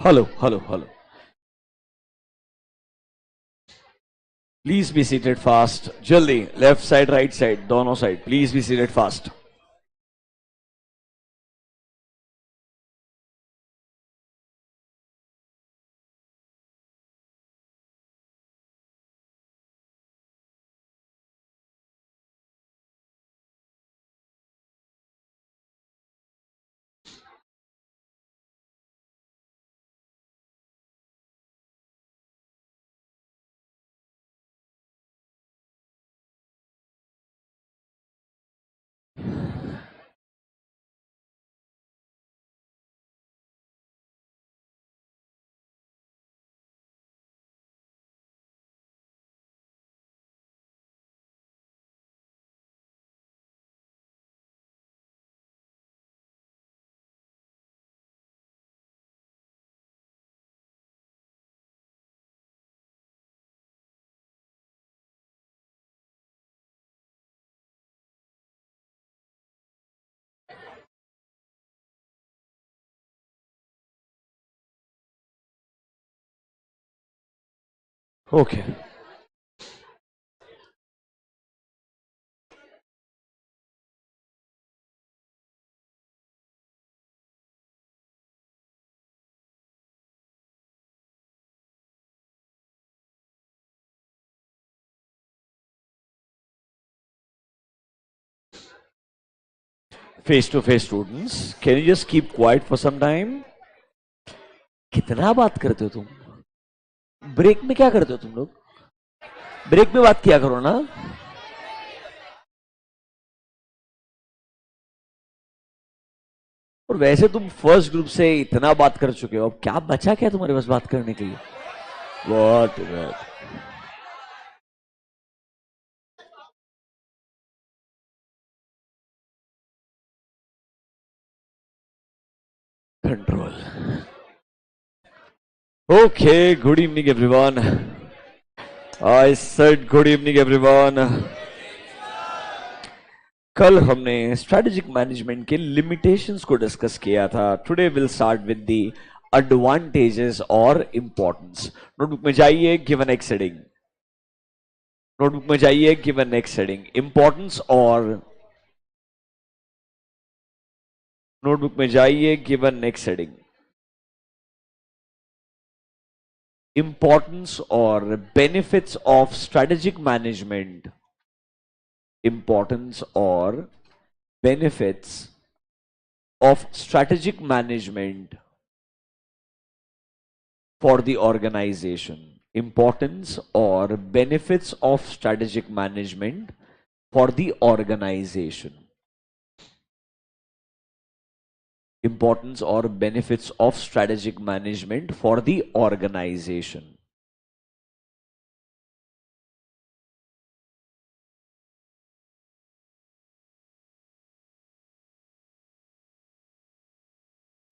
Hello hello hello. Please be seated fast, जल्दी left side right side दोनों side, please be seated fast. Okay, face to face students, can you just keep quiet for some time? कितना बात करते हो तुम? Break में क्या करते हो तुम लोग? ब्रेक में बात किया करो ना। और वैसे तुम फर्स्ट ग्रुप से इतना बात कर चुके हो, अब क्या बचा क्या तुम्हारे पास बात करने के लिए? What control. Okay, good evening everyone. I said good evening everyone. कल हमने स्ट्रेटेजिक मैनेजमेंट के लिमिटेशंस को डिस्कस किया था। Today will start with the advantages और इंपॉर्टेंस। नोटबुक में जाइए, गिवन नेक्स्ट हेडिंग। नोटबुक में जाइए, गिवन नेक्स्ट हेडिंग, इंपॉर्टेंस और नोटबुक में जाइए, गिवन नेक्स्ट हेडिंग, इंपॉर्टेंस और benefits of strategic management. Importance और benefits of strategic management for the organization. Importance or benefits of strategic management for the organization. Importance or benefits of strategic management for the organization.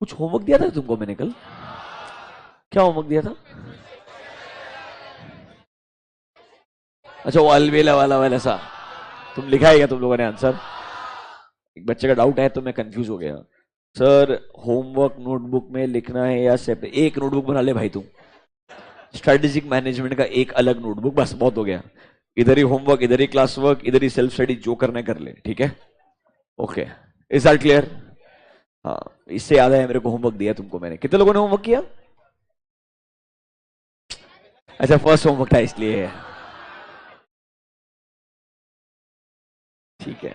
कुछ homework दिया था तुमको मैंने कल? क्या homework दिया था? अच्छा, वो अलवेला वाला वाला सा तुम लिखा है क्या तुम लोगों ने आंसर? एक बच्चे का डाउट है तो मैं कंफ्यूज हो गया। सर, होमवर्क नोटबुक में लिखना है या सेपरेट? एक नोटबुक बना ले भाई तू। स्ट्रेटेजिक मैनेजमेंट का एक अलग नोटबुक, बस बहुत हो गया। इधर ही होमवर्क, इधर ही क्लास वर्क, इधर ही सेल्फ स्टडी, जो करना है कर ले, ठीक है? Okay, is that clear? हाँ, इससे याद है मेरे को होमवर्क दिया तुमको मैंने। कितने लोगों ने होमवर्क किया? अच्छा, फर्स्ट होमवर्क था इसलिए। ठीक है,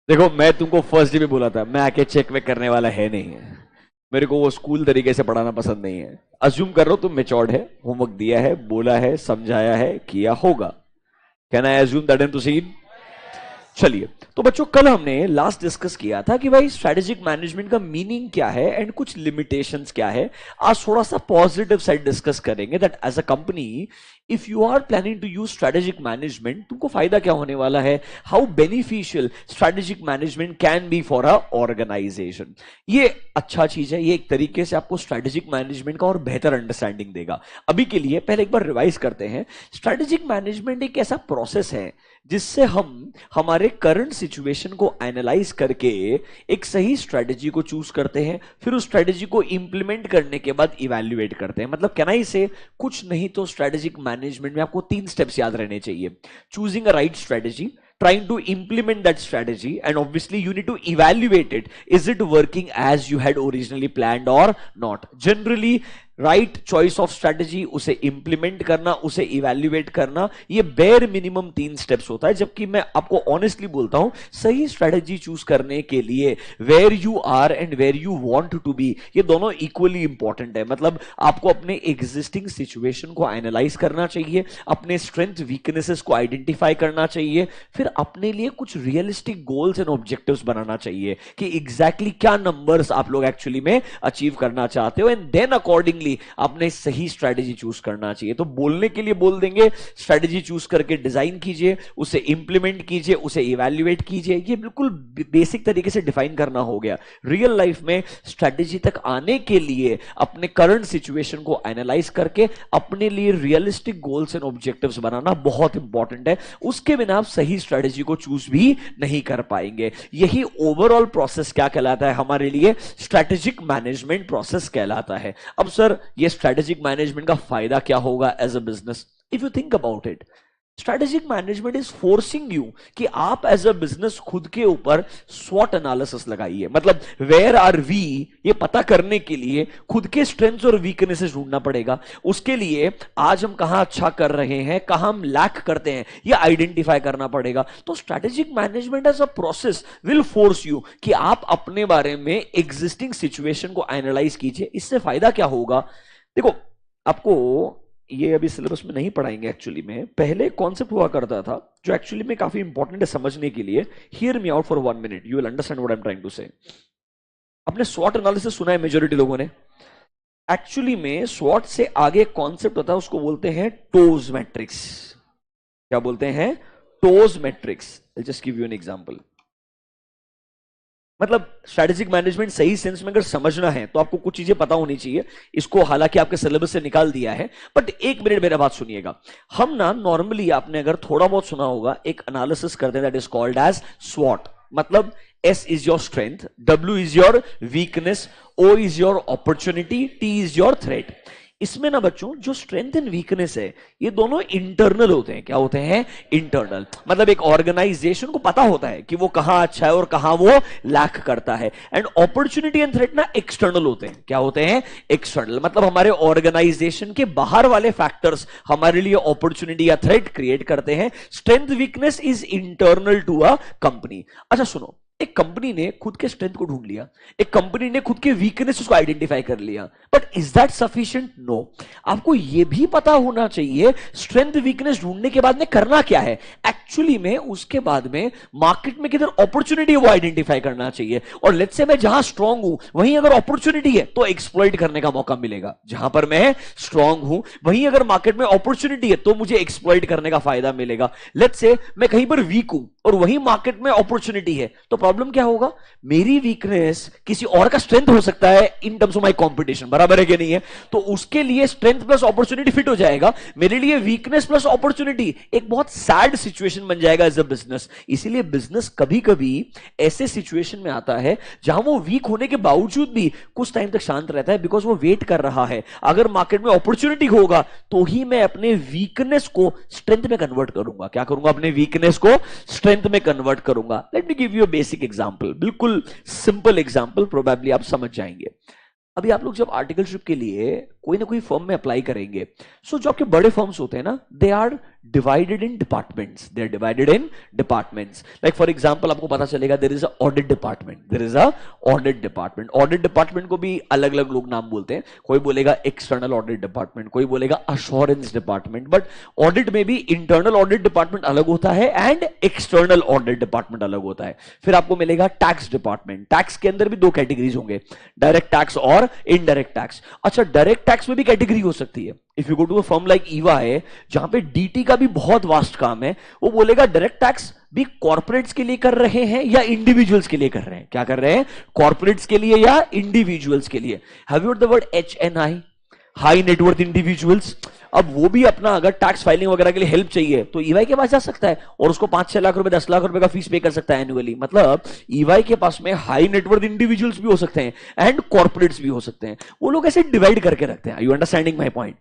देखो मैं तुमको फर्स्ट डे भी बोला था, मैं आके चेक वेक करने वाला है नहीं है। मेरे को वो स्कूल तरीके से पढ़ाना पसंद नहीं है। अज्यूम कर रहा हूं तुम मेच्योर्ड है, होमवर्क दिया है, बोला है, समझाया है, किया होगा। Can I assume that and proceed? चलिए, तो बच्चों कल हमने लास्ट डिस्कस किया था कि भाई स्ट्रेटेजिक मैनेजमेंट का मीनिंग क्या है एंड कुछ लिमिटेशंस क्या है। आज थोड़ा सा पॉजिटिव साइड डिस्कस करेंगे that as a company if you are planning to use strategic management, तुमको फायदा क्या होने वाला है, how beneficial strategic management can be for a organisation. ये अच्छा चीज है, ये एक तरीके से आपको स्ट्रेटेजिक मैनेजमेंट का और बेहतर अंडरस्टैंडिंग देगा। अभी के लिए पहले एक बार रिवाइज करते हैं। स्ट्रेटेजिक मैनेजमेंट एक ऐसा प्रोसेस है जिससे हम हमारे करंट सिचुएशन को एनालाइज करके एक सही स्ट्रेटजी को चूज करते हैं, फिर उस स्ट्रेटजी को इंप्लीमेंट करने के बाद इवैल्यूएट करते हैं। मतलब कैन आई से कुछ नहीं तो स्ट्रेटेजिक मैनेजमेंट में आपको 3 स्टेप्स याद रहने चाहिए। Choosing a right strategy, trying to implement that strategy, and obviously you need to evaluate it. Is it working as you had originally planned or not? Generally right choice of strategy, उसे implement करना, उसे evaluate करना, ये bare minimum 3 steps होता है। जबकि मैं आपको ऑनेस्टली बोलता हूं, सही स्ट्रेटेजी चूज करने के लिए where you are and where you want to be, ये दोनों इक्वली इंपॉर्टेंट है। मतलब आपको अपने एग्जिस्टिंग सिचुएशन को एनालाइज करना चाहिए, अपने स्ट्रेंथ वीकनेसेस को आइडेंटिफाई करना चाहिए, फिर अपने लिए कुछ रियलिस्टिक गोल्स एंड ऑब्जेक्टिव्स बनाना चाहिए कि एग्जैक्टली क्या नंबर्स आप लोग एक्चुअली में अचीव करना चाहते हो, एंड देन अकॉर्डिंगली आपने सही स्ट्रेटजी चूज करना चाहिए। तो बोलने के लिए बोल देंगे, स्ट्रेटजी चूज करके डिजाइन कीजिए, उसे इंप्लीमेंट कीजिए, उसे इवैल्यूएट कीजिए, ये बिल्कुल बेसिक तरीके से डिफाइन करना हो गया। रियल लाइफ में स्ट्रेटजी तक आने के लिए अपने करंट सिचुएशन को एनालाइज करके अपने लिए रियलिस्टिक गोल्स एंड ऑब्जेक्टिव्स बनाना बहुत इंपॉर्टेंट है। उसके बिना आप सही स्ट्रेटजी को चूज भी नहीं कर पाएंगे। यही ओवरऑल प्रोसेस क्या कहलाता है हमारे लिए? स्ट्रेटेजिक मैनेजमेंट प्रोसेस कहलाता है। अब सर ये स्ट्रेटेजिक मैनेजमेंट का फायदा क्या होगा as a business? If you think about it, strategic management is forcing you कि आप एज अ बिजनेस खुद के ऊपर स्वॉट एनालिसिस लगाइए। मतलब वेयर आर वी, ये पता करने के लिए खुद के स्ट्रेंथ्स और वीकनेसेस ढूंढना पड़ेगा। उसके लिए आज हम कहां अच्छा कर रहे हैं, कहां हम लैक करते हैं, ये आइडेंटिफाई करना पड़ेगा। तो strategic management as a process will force you कि आप अपने बारे में एग्जिस्टिंग सिचुएशन को एनालाइज कीजिए। इससे फायदा क्या होगा? देखो, आपको ये अभी सिलेबस में नहीं पढ़ाएंगे। एक्चुअली में पहले कॉन्सेप्ट हुआ करता था जो एक्चुअली में काफी इंपॉर्टेंट है समझने के लिए। Hear me out for 1 minute, you will understand what I am trying to say. आपने स्वॉट एनालिसिस सुना है मेजॉरिटी लोगों ने। एक्चुअली में स्वॉट से आगे कॉन्सेप्ट होता है, उसको बोलते हैं टोज मैट्रिक्स। क्या बोलते हैं? Toes matrix. I just give you an example. मतलब स्ट्रेटेजिक मैनेजमेंट सही सेंस में अगर समझना है तो आपको कुछ चीजें पता होनी चाहिए। इसको हालांकि आपके सिलेबस से निकाल दिया है, बट 1 मिनट मेरा बात सुनिएगा। हम ना नॉर्मली, आपने अगर थोड़ा बहुत सुना होगा, एक एनालिसिस करते हैं दैट इज कॉल्ड एज स्वॉट। मतलब S is your strength, W is your weakness, O is your opportunity, T is your threat। इसमें ना बच्चों, जो स्ट्रेंथ एंड वीकनेस है ये दोनों इंटरनल होते हैं। क्या होते हैं? इंटरनल। मतलब एक ऑर्गेनाइजेशन को पता होता है कि वो कहां अच्छा है और कहां वो लैक करता है। एंड अपॉर्चुनिटी एंड थ्रेट ना एक्सटर्नल होते हैं। क्या होते हैं? एक्सटर्नल। मतलब हमारे ऑर्गेनाइजेशन के बाहर वाले फैक्टर्स हमारे लिए अपॉर्चुनिटी या थ्रेट क्रिएट करते हैं। Strength weakness is internal to a company. अच्छा सुनो, एक कंपनी ने खुद के स्ट्रेंथ को ढूंढ लिया, एक कंपनी ने खुद के वीकनेस को आइडेंटिफाई कर लिया, but is that sufficient? No. आपको यह भी पता होना चाहिए स्ट्रेंथ वीकनेस ढूंढने के बाद में करना क्या है। एक्चुअली में उसके बाद में मार्केट में किधर अपॉर्चुनिटी है वो आइडेंटिफाई करना चाहिए। और लेट्स से मैं जहां स्ट्रांग हूं वहीं अगर अपॉर्चुनिटी है तो एक्सप्लॉइट करने का मौका मिलेगा। जहां पर मैं स्ट्रांग हूं वहीं अगर मार्केट में अपॉर्चुनिटी है तो मुझे एक्सप्लॉइट करने का फायदा मिलेगा। लेट्स से मैं कहीं पर वीक हूं और वहीं मार्केट में अपॉर्चुनिटी है, तो प्रॉब्लम क्या होगा? मेरी वीकनेस किसी और का स्ट्रेंथ हो सकता है in terms of my competition. बराबर है कि नहीं है? तो उसके लिए स्ट्रेंथ प्लस अपॉर्चुनिटी फिट हो जाएगा, मेरे लिए वीकनेस प्लस अपॉर्चुनिटी एक बहुत सैड सिचुएशन बन जाएगा एज अ बिजनेस। इसीलिए बिजनेस कभी कभी ऐसे सिचुएशन में आता है जहां वो वीक होने के बावजूद भी कुछ टाइम तक शांत रहता है, बिकॉज वो वेट कर रहा है अगर मार्केट में अपॉर्चुनिटी होगा तो ही मैं अपने वीकनेस को स्ट्रेंथ में कन्वर्ट करूंगा। क्या करूंगा? अपने वीकनेस को स्ट्रेंथ में कन्वर्ट करूंगा। Let me give you a basic example, बिल्कुल सिंपल एग्जांपल, प्रोबेबली आप समझ जाएंगे। अभी आप लोग जब आर्टिकलशिप के लिए कोई ना कोई फर्म में अप्लाई करेंगे, सो जो आपके बड़े फर्म्स होते हैं ना, they are divided in departments. They are divided in departments. Like for example आपको पता चलेगा there is a audit department, there is a audit department. Audit department को भी अलग अलग लोग नाम बोलते हैं। कोई बोलेगा एक्सटर्नल ऑडिट डिपार्टमेंट, कोई बोलेगा अश्योरेंस डिपार्टमेंट। बट ऑडिट में भी इंटरनल ऑडिट डिपार्टमेंट अलग होता है एंड एक्सटर्नल ऑडिट डिपार्टमेंट अलग होता है। फिर आपको मिलेगा टैक्स डिपार्टमेंट। टैक्स के अंदर भी 2 कैटेगरीज होंगे, डायरेक्ट टैक्स और इनडायरेक्ट टैक्स। अच्छा, डायरेक्ट टैक्स में भी कैटेगरी हो सकती है। If you go to a firm like ईवा है जहां पे डीटी का भी बहुत वास्ट काम है, वो बोलेगा डायरेक्ट टैक्स भी कॉर्पोरेट्स के लिए कर रहे हैं या इंडिविजुअल्स के लिए कर रहे हैं। क्या कर रहे हैं? कॉर्पोरेट्स के लिए या इंडिविजुअल्स के लिए। Have you heard the word HNI, high net worth individuals? अब वो भी अपना अगर टैक्स फाइलिंग वगैरह के लिए हेल्प चाहिए तो ईवाई के पास जा सकता है और उसको 5-6 लाख रुपए 10 लाख रुपए का फीस पे कर सकता है एनुअली। मतलब ईवाई के पास में हाई नेटवर्थ इंडिविजुअल्स भी हो सकते हैं एंड कॉर्पोरेट्स भी हो सकते हैं। वो लोग ऐसे डिवाइड करके रखते हैं। You understanding my point?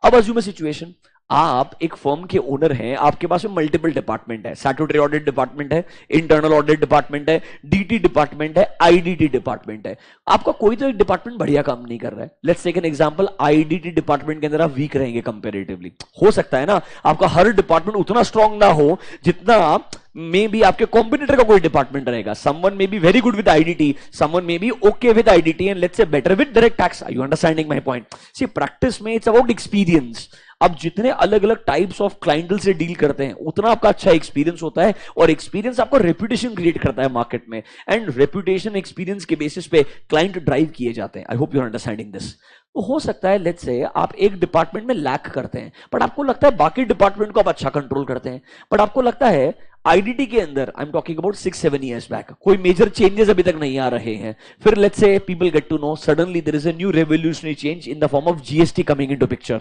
अब अज्यूम अ सिचुएशन, आप एक फर्म के ओनर हैं, आपके पास में मल्टीपल डिपार्टमेंट है, स्टैट्यूटरी ऑडिट डिपार्टमेंट है, इंटरनल ऑडिट डिपार्टमेंट है, डीटी डिपार्टमेंट है, आईडीटी डिपार्टमेंट है। आपका कोई तो एक डिपार्टमेंट बढ़िया काम नहीं कर रहा है। Let's take an example, IDT department के अंदर आप वीक रहेंगे कंपैरेटिवली। हो सकता है ना आपका हर डिपार्टमेंट उतना स्ट्रांग ना हो जितना मे बी आपके कॉम्पिटिटर का कोई डिपार्टमेंट रहेगा। Someone may be very good with IDT, someone may be okay with IDT and let's say better with direct tax. Are you understanding my point? See practice में it's about experience. अब जितने अलग अलग types of clientele से deal करते हैं उतना आपका अच्छा एक्सपीरियंस होता है और एक्सपीरियंस आपको रेपुटेशन क्रिएट करता है मार्केट में एंड रेपुटेशन एक्सपीरियंस के बेसिस पे क्लाइंट ड्राइव किए जाते हैं। I hope you are understanding this. तो हो सकता है लेट्स से आप एक डिपार्टमेंट में लैक करते हैं बट आपको लगता है बाकी डिपार्टमेंट को आप अच्छा कंट्रोल करते हैं, बट आपको लगता है आईडीटी के अंदर, I am talking about 6-7 years back, कोई मेजर चेंजेस अभी तक नहीं आ रहे हैं। फिर let's say people get to know suddenly there is a new revolutionary change in the form of GST coming into picture.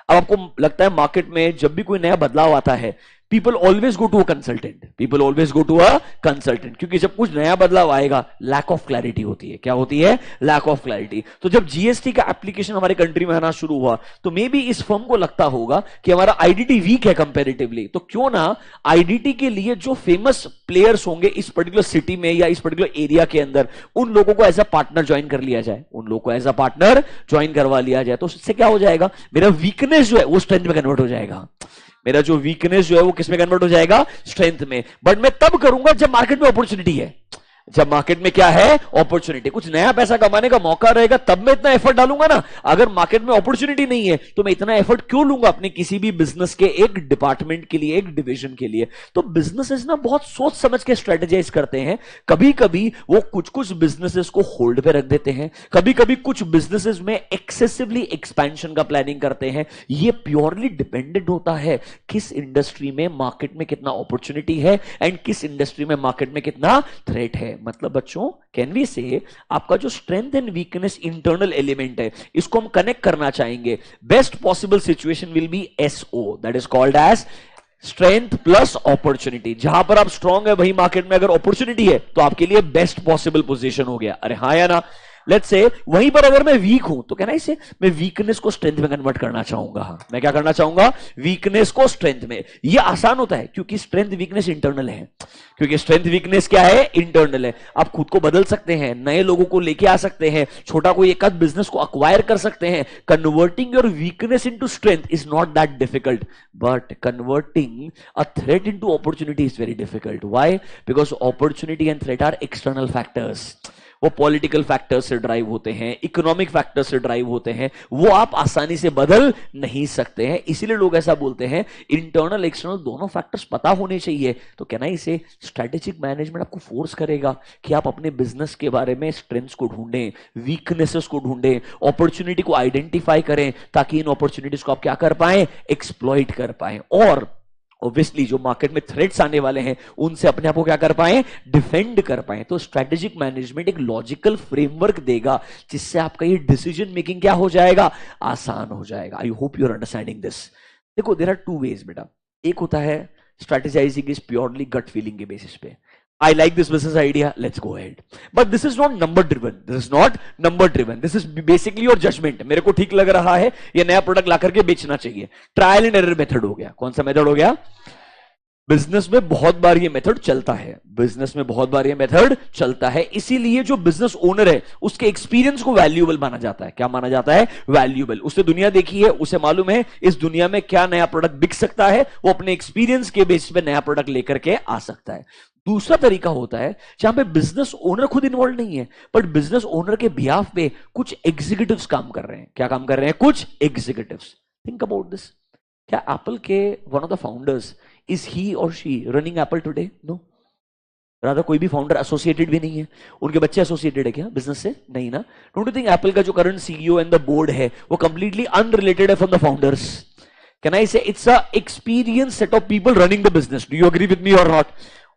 अब आपको लगता है मार्केट में जब भी कोई नया बदलाव आता है people always go to a consultant, people always go to a consultant, क्योंकि जब कुछ नया बदलाव आएगा लैक ऑफ क्लैरिटी होती है। क्या होती है? Lack of clarity. तो जब जीएसटी का एप्लीकेशन हमारे कंट्री में आना शुरू हुआ तो मे बी इस फर्म को लगता होगा कि हमारा आईडीटी वीक है कंपैरेटिवली, तो क्यों ना आईडीटी के लिए जो फेमस प्लेयर्स होंगे इस पर्टिकुलर सिटी में या इस पर्टिकुलर एरिया के अंदर उन लोगों को एज अ पार्टनर ज्वाइन कर लिया जाए, उन लोगों को एज अ पार्टनर ज्वाइन करवा लिया जाए। तो उससे क्या हो जाएगा, मेरा वीकनेस जो है वो स्ट्रेंथ में कन्वर्ट हो जाएगा। मेरा जो वीकनेस जो है वो किस में कन्वर्ट हो जाएगा? स्ट्रेंथ में। बट मैं तब करूंगा जब मार्केट में अपॉर्चुनिटी है। जब मार्केट में क्या है? अपॉर्चुनिटी, कुछ नया पैसा कमाने का मौका रहेगा तब मैं इतना एफर्ट डालूंगा ना। अगर मार्केट में अपॉर्चुनिटी नहीं है तो मैं इतना एफर्ट क्यों लूंगा अपने किसी भी बिजनेस के एक डिपार्टमेंट के लिए, एक डिवीजन के लिए? तो बिजनेसेस ना बहुत सोच समझ के स्ट्रेटेजाइज करते हैं। कभी कभी वो कुछ कुछ बिजनेसेस को होल्ड पे रख देते हैं, कभी कभी कुछ बिजनेसेस में एक्सेसिवली एक्सपेंशन का प्लानिंग करते हैं। ये प्योरली डिपेंडेंट होता है किस इंडस्ट्री में मार्केट में कितना अपॉर्चुनिटी है एंड किस इंडस्ट्री में मार्केट में कितना थ्रेट है। मतलब बच्चों कैन वी से आपका जो strength and weakness internal element है इसको हम कनेक्ट करना चाहेंगे। Best possible situation will be SO, that is called as strength plus opportunity. जहां पर आप स्ट्रांग है वही मार्केट में अगर अपॉर्चुनिटी है तो आपके लिए बेस्ट पॉसिबल पोजीशन हो गया। अरे हाँ या ना? लेट्स से वहीं पर अगर मैं वीक हूं तो कहना इसे मैं वीकनेस को स्ट्रेंथ में कन्वर्ट करना चाहूंगा। मैं क्या करना चाहूंगा? वीकनेस को स्ट्रेंथ में। यह आसान होता है क्योंकि स्ट्रेंथ वीकनेस इंटरनल है। क्योंकि स्ट्रेंथ वीकनेस क्या है? इंटरनल है। आप खुद को बदल सकते हैं, नए लोगों को लेके आ सकते हैं, छोटा कोई एक आध बिजनेस को अक्वायर कर सकते हैं। Converting your weakness into strength is not that difficult, but converting a threat into opportunity is very difficult. Why? Because opportunity and threat are external factors. वो पॉलिटिकल फैक्टर से ड्राइव होते हैं, economic factor से drive होते हैं, वो आप आसानी से बदल नहीं सकते हैं। इसीलिए लोग ऐसा बोलते हैं इंटरनल एक्सटर्नल दोनों फैक्टर्स पता होने चाहिए। तो कहना इसे स्ट्रेटेजिक मैनेजमेंट आपको फोर्स करेगा कि आप अपने बिजनेस के बारे में स्ट्रेंथ्स को ढूंढें, वीकनेसेस को ढूंढें, अपॉर्चुनिटी को आइडेंटिफाई करें ताकि इन अपॉर्चुनिटीज को आप क्या कर पाए? एक्सप्लॉइट कर पाए। और ऑब्वियसली जो मार्केट में थ्रेट्स आने वाले हैं उनसे अपने आप को क्या कर पाए? डिफेंड कर पाए। तो स्ट्रेटेजिक मैनेजमेंट एक लॉजिकल फ्रेमवर्क देगा जिससे आपका ये डिसीजन मेकिंग क्या हो जाएगा? आसान हो जाएगा। I hope you are understanding this. देखो देयर आर टू वेज बेटा। एक होता है strategising is purely gut feeling के बेसिस पे। I like this business idea, let's go ahead. But this is not number driven. This is not number driven. This is basically your judgment. मेरे को ठीक लग रहा है ये नया प्रोडक्ट ला करके बेचना चाहिए। ट्रायल एंड एरर मेथड हो गया। कौन सा मेथड हो गया? बिजनेस में बहुत बार ये मेथड चलता है, बिजनेस में बहुत बार ये मेथड चलता है। इसीलिए जो बिजनेस ओनर है उसके एक्सपीरियंस को वैल्यूएबल माना जाता है। क्या माना जाता है? वैल्यूएबल। उसने दुनिया देखी है, उसे मालूम है इस दुनिया में क्या नया प्रोडक्ट बिक सकता है, वो अपने एक्सपीरियंस के बेसिस पे नया प्रोडक्ट लेकर के आ सकता है। दूसरा तरीका होता है जहां पे बिजनेस ओनर खुद इन्वॉल्व नहीं है बट बिजनेस ओनर के बिहाफ पे कुछ एग्जीक्यूटिव्स काम कर रहे हैं। क्या काम कर रहे हैं? कुछ एग्जीक्यूटिव्स। Think about this. क्या एप्पल के one of the founders is he और she running Apple today? No. Rather कोई भी फाउंडर एसोसिएटेड भी नहीं है। उनके बच्चे एसोसिएटेड है क्या बिजनेस से? नहीं ना। डोंट यू थिंक एप्पल का जो current CEO and the board है वो कंप्लीटली अनरिलेटेड है from the founders? Can I say it's a experienced set of people running the business? Do you agree with me or not?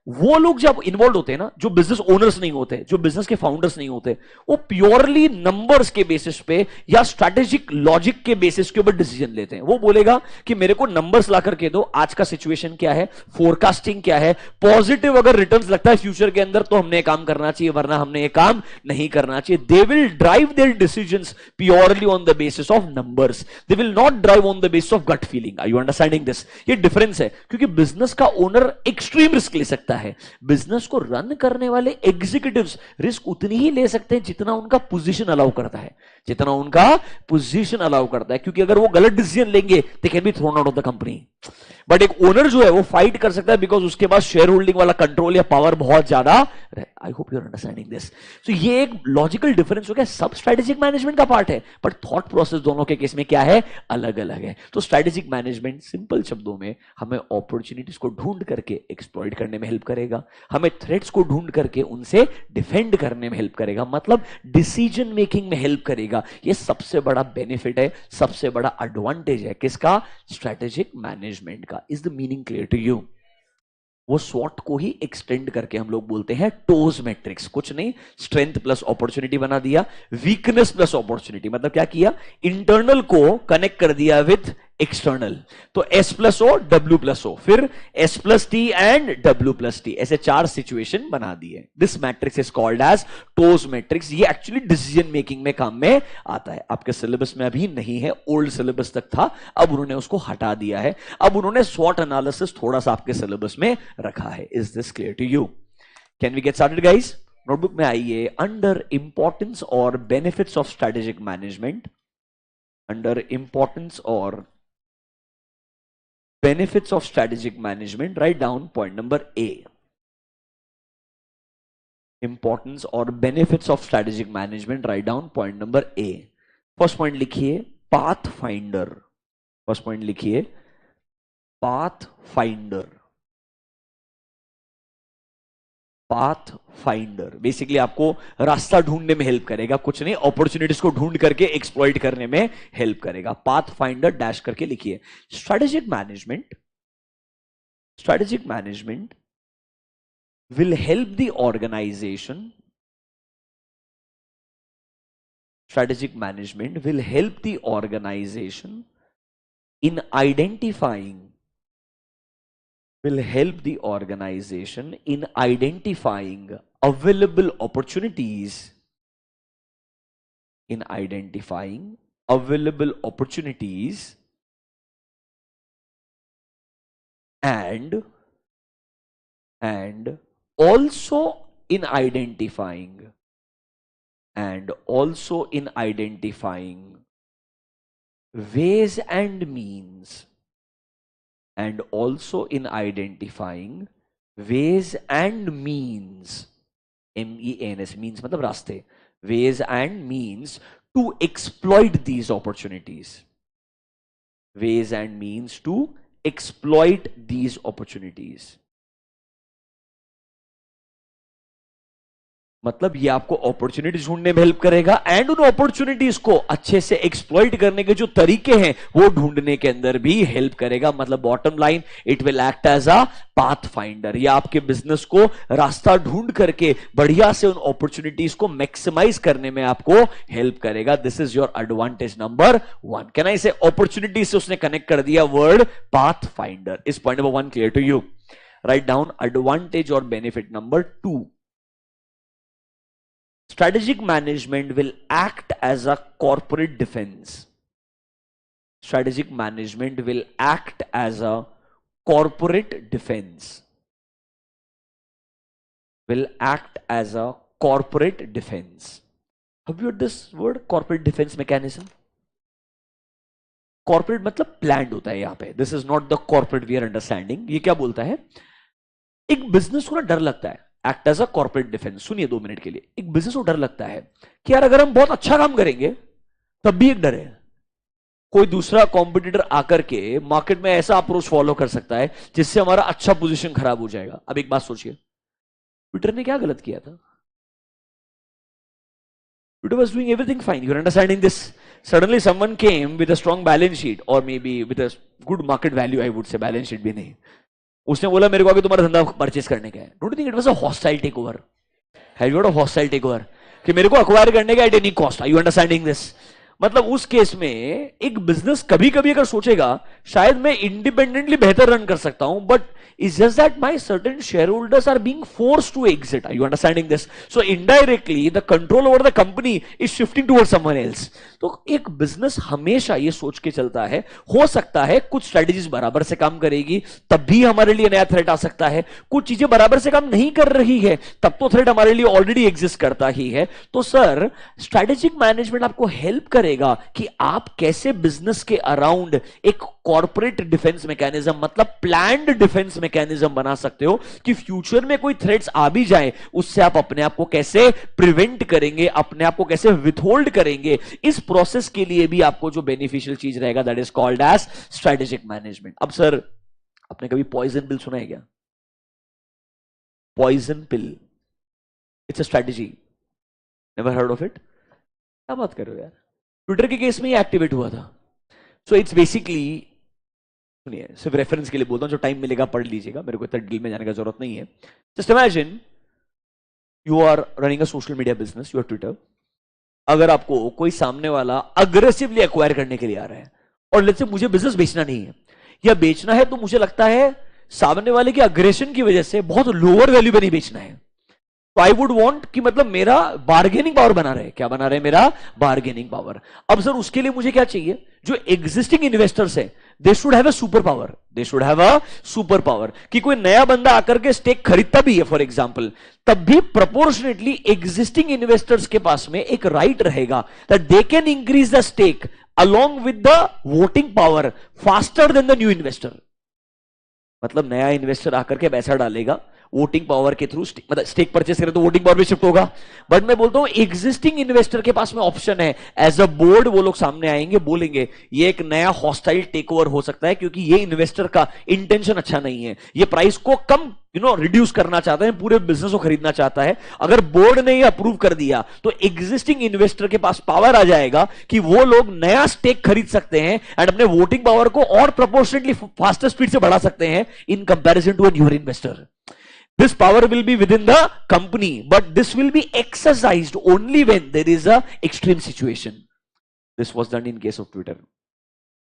वो लोग जब involve होते हैं ना, जो बिजनेस ओनर्स नहीं होते, जो बिजनेस के फाउंडर्स नहीं होते, वो प्योरली नंबर्स के बेसिस पे या स्ट्रैटेजिक लॉजिक के बेसिस के ऊपर डिसीजन लेते हैं। वो बोलेगा कि मेरे को नंबर्स ला करके दो, आज का सिचुएशन क्या है, फोरकास्टिंग क्या है, पॉजिटिव अगर रिटर्न्स लगता है फ्यूचर के अंदर तो हमने ये काम करना चाहिए, वरना हमने ये काम नहीं करना चाहिए। They will drive their decisions purely on the basis of numbers, they will not drive on the basis of gut feeling. Are you understanding this? ये डिफरेंस है, क्योंकि बिजनेस का ओनर एक्सट्रीम रिस्क ले सकता है, बिजनेस को run करने वाले एग्जीक्यूटिव्स रिस्क उतनी ही ले सकते हैं जितना उनका पोजीशन अलाउ करता है, जितना उनका पोजीशन अलाउ करता है, क्योंकि अगर वो गलत डिसीजन लेंगे they can be thrown out of the company. But एक ओनर जो है वो फाइट कर सकता है, बिकॉज उसके पास शेयर होल्डिंग वाला कंट्रोल या पावर बहुत ज्यादा। I hope you are understanding this. So ये एक लॉजिकल डिफरेंस हो गया, सब स्ट्रेटेजिक मैनेजमेंट का पार्ट है, बट थॉट प्रोसेस दोनों के केस में क्या है, अलग अलग है। तो स्ट्रेटेजिक मैनेजमेंट सिंपल शब्दों में हमें अपॉर्चुनिटीज को ढूंढ करके एक्सप्लॉइट करने में हेल्प करेगा, हमें थ्रेट्स को ढूंढ करके उनसे डिफेंड करने में हेल्प करेगा, मतलब डिसीजन मेकिंग में हेल्प करेगा। ये सबसे बड़ा बेनिफिट है, सबसे बड़ा एडवांटेज है किसका, स्ट्रेटेजिक मैनेजमेंट का। Is the meaning clear to you? वो स्वॉट को ही एक्सटेंड करके हम लोग बोलते हैं टोज मैट्रिक्स। कुछ नहीं, स्ट्रेंथ प्लस अपॉर्चुनिटी बना दिया, वीकनेस प्लस अपॉर्चुनिटी, मतलब क्या किया, इंटरनल को कनेक्ट कर दिया विथ एक्सटर्नल। तो S plus O W plus O, फिर S plus T and W plus T, ऐसे 4 सिचुएशन बना दिए। This matrix is called as TOWS matrix. ये एक्चुअली डिसीजन मेकिंग में काम में आता है। आपके सिलेबस में अभी नहीं है, ओल्ड सिलेबस तक था, अब उन्होंने उसको हटा दिया है, अब उन्होंने स्वॉट एनालिसिस थोड़ा सा आपके सिलेबस में रखा है। Is this clear to you? Can we get started guys? Notebook में आइए, अंडर इंपॉर्टेंस और benefits of strategic management, under importance और benefits of strategic management, write down point number A. Importance or benefits of strategic management, write down point number A. First point लिखिए pathfinder. First point लिखिए pathfinder. pathfinder basically आपको रास्ता ढूंढने में help करेगा, कुछ नहीं, अपॉर्चुनिटीज को ढूंढ करके एक्सप्लॉइट करने में हेल्प करेगा। पाथफाइंडर डैश करके लिखिए। Strategic management will help the organization, strategic management will help the organization in identifying, will help the organization in identifying available opportunities, in identifying available opportunities and also in identifying ways and means, and also in identifying ways and means, MEANS, means मतलब रास्ते, ways and means to exploit these opportunities, ways and means to exploit these opportunities। मतलब ये आपको opportunities ढूंढने में help करेगा and उन opportunities को अच्छे से एक्सप्लॉइट करने के जो तरीके हैं वो ढूंढने के अंदर भी हेल्प करेगा। मतलब bottom line, it will act as a path finder. ये आपके बिजनेस को रास्ता ढूंढ करके बढ़िया से उन अपॉर्चुनिटीज को मैक्सिमाइज करने में आपको हेल्प करेगा। This is your advantage number 1। Can I say opportunity से उसने कनेक्ट कर दिया word path finder. Is point number 1 clear to you? Write down advantage और benefit number 2। Strategic management will act as a corporate defense. Strategic management will act as a corporate defense. Will act as a corporate defense. Have you heard this word? Corporate defense mechanism. Corporate मतलब planned होता है यहाँ पे. This is not the corporate we are understanding. ये क्या बोलता है? एक बिजनेस को ना डर लगता है, act as a corporate defense. सुनिए 2 मिनट के लिए। एक बिजनेस को डर लगता है कि यार अगर हम बहुत अच्छा काम करेंगे तब भी एक डर है, कोई दूसरा कॉम्पिटिटर आकर के मार्केट में ऐसा अप्रोच फॉलो कर सकता है जिससे हमारा अच्छा पोजीशन खराब हो जाएगा। अब एक बात सोचिए, ट्विटर ने क्या गलत किया था? Twitter was doing everything fine. You're understanding this? Suddenly someone came with a strong balance sheet or maybe with a good market value, I would say, balance sheet भी नहीं, उसने बोला मेरे को आगे तुम्हारा धंधा परचेस करने का है। Don't think it was a hostile take over? Have you got a hostile take over कि मेरे को अक्वायर करने का at any cost? Are you understanding this? मतलब उस केस में एक बिजनेस कभी कभी अगर सोचेगा शायद मैं इंडिपेंडेंटली बेहतर रन कर सकता हूं, but it's just that my certain shareholders are being forced to exit. Are you understanding this? So indirectly the control over the company is shifting towards someone else. तो एक बिजनेस हमेशा ये सोच के चलता है, हो सकता है कुछ स्ट्रेटेजीज बराबर से काम करेगी तब भी हमारे लिए नया थ्रेट आ सकता है, कुछ चीजें बराबर से काम नहीं कर रही है तब तो थ्रेट हमारे लिए ऑलरेडी एग्जिस्ट करता ही है। तो सर स्ट्रेटेजिक मैनेजमेंट आपको हेल्प करेगा कि आप कैसे बिजनेस के अराउंड एक कॉर्पोरेट डिफेंस मैकेनिज्म, मतलब प्लान्ड डिफेंस मैकेनिज्म बना सकते हो कि फ्यूचर में कोई थ्रेट्स आ भी जाए उससे आप अपने आप को कैसे प्रिवेंट करेंगे, अपने आप को कैसे विथहोल्ड करेंगे। इस प्रोसेस के लिए भी आपको जो बेनिफिशियल चीज रहेगा that is called as strategic management. अब सर आपने कभी पॉइजन पिल सुना है क्या? Poison pill, it's a strategy, never heard of it? क्या बात कर रहे हो यार, ट्विटर के केस में ये एक्टिवेट हुआ था। सो इट्स बेसिकली, सुनिए सिर्फ रेफरेंस के लिए बोलता हूं, जो टाइम मिलेगा पढ़ लीजिएगा, मेरे को इतना डिटेल में जाने की जरूरत नहीं है। Just imagine you are running a social media business, you are Twitter. अगर आपको कोई सामने वाला अग्रेसिवली एक्वायर करने के लिए आ रहा है और लेट्स से मुझे बिजनेस बेचना नहीं है या बेचना है तो मुझे लगता है सामने वाले के अग्रेशन की वजह से बहुत लोअर वैल्यू पे नहीं बेचना है, तो आई वुड वॉन्ट कि मतलब मेरा बार्गेनिंग पावर बना रहे। क्या बना रहे? मेरा बार्गेनिंग पावर। अब सर उसके लिए मुझे क्या चाहिए? जो एग्जिस्टिंग इन्वेस्टर्स है they should have a super power, they should have a super power कि कोई नया बंदा आकर के स्टेक खरीदता भी है फॉर एग्जांपल, तब भी प्रोपोर्शनेटली एग्जिस्टिंग इन्वेस्टर्स के पास में एक राइट रहेगा that they can increase the stake along with the voting power faster than the new investor। मतलब नया इन्वेस्टर आकर के पैसा डालेगा वोटिंग पावर के थ्रू, मतलब स्टेक परचेस करे तो वोटिंग पावर भी शिफ्ट होगा। बट मैं बोलता हूं एग्जिस्टिंग इन्वेस्टर के पास में ऑप्शन है, एज अ बोर्ड वो लोग सामने आएंगे, बोलेंगे ये एक नया हॉस्टाइल टेक ओवर हो सकता है क्योंकि ये इन्वेस्टर का इंटेंशन अच्छा नहीं है, ये प्राइस को कम रिड्यूस करना चाहता है, पूरे बिजनेस को खरीदना चाहता है। अगर बोर्ड ने ये अप्रूव कर दिया तो एग्जिस्टिंग इन्वेस्टर के पास पावर आ जाएगा कि वो लोग नया स्टेक खरीद सकते हैं एंड अपने वोटिंग पावर को और प्रोपोर्शनेटली फास्टर स्पीड से बढ़ा सकते हैं in comparison to a new investor. This power will be within the company, but this will be exercised only when there is a extreme situation. This was done in case of Twitter.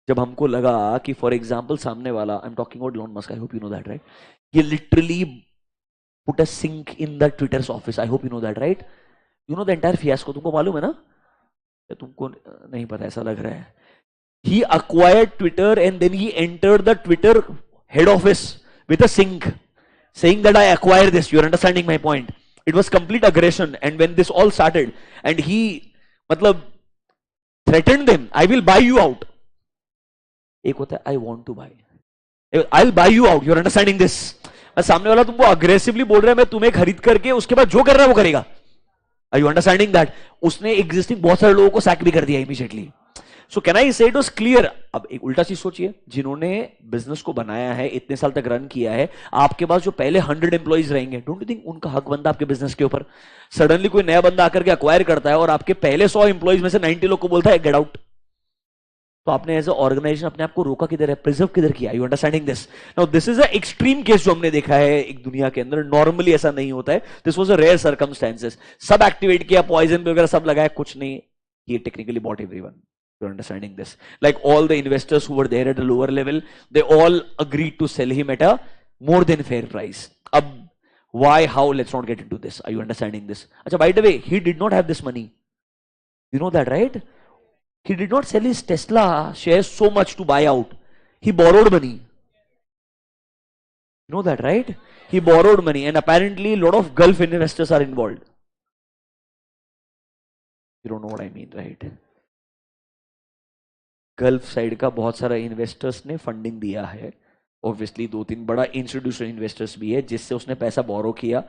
जब हमको लगा कि for example सामने वाला, I am talking about Elon Musk, I hope you know that right, ये literally put a sink in the Twitter's office, I hope you know that right, you know the entire fiasco, तुमको मालूम है ना? तुमको नहीं पता ऐसा लग रहा है। He acquired Twitter and then he entered the Twitter head office with a sink, saying that I acquired this. You're understanding my point? It was complete aggression. And when this all started, and he, मतलब, threatened them, I will buy you out. एक होता है I want to buy, I'll buy you out. You're understanding this? सामने वाला तुमको aggressively बोल रहा है मैं तुम्हें खरीद करके उसके बाद जो कर रहा है वो करेगा। Are you understanding that? उसने एग्जिस्टिंग बहुत सारे लोगों को सैक भी कर दिया इमीडिएटली। सो कैन आई से इट वाज क्लियर? अब एक उल्टा चीज सोचिए, जिन्होंने बिजनेस को बनाया है, इतने साल तक रन किया है, आपके पास जो पहले 100 एम्प्लॉइज रहेंगे, डोंट यू थिंक उनका हक बनता आपके बिजनेस के ऊपर? सडनली कोई नया बंदा आकर के अक्वायर करता है और आपके पहले 100 एम्प्लॉइज में से 90 लोग को बोलता है गेट आउट, तो आपने एज अ ऑर्गेनाइजेशन अपने आप को रोका किधर है, प्रिजर्व किधर किया? You understanding this? Now this is a extreme case जो हमने देखा है एक दुनिया के अंदर, नॉर्मली ऐसा नहीं होता है, this was a rare circumstances. सब एक्टिवेट किया, पॉइजन वगैरह सब लगाया, कुछ नहीं, he technically bought everyone. You're understanding this? Like all the investors who were there at a lower level, they all agreed to sell him at a more than fair price. Why, how? Let's not get into this. Are you understanding this? Achha, by the way, he did not have this money. You know that, right? He did not sell his Tesla shares so much to buy out. He borrowed money. You know that, right? He borrowed money, and apparently a lot of Gulf investors are involved. You don't know what I mean, right? Gulf side का बहुत सारा investors ने funding दिया है, obviously 2-3 बड़ा institutional investors भी है जिससे उसने पैसा बोरो किया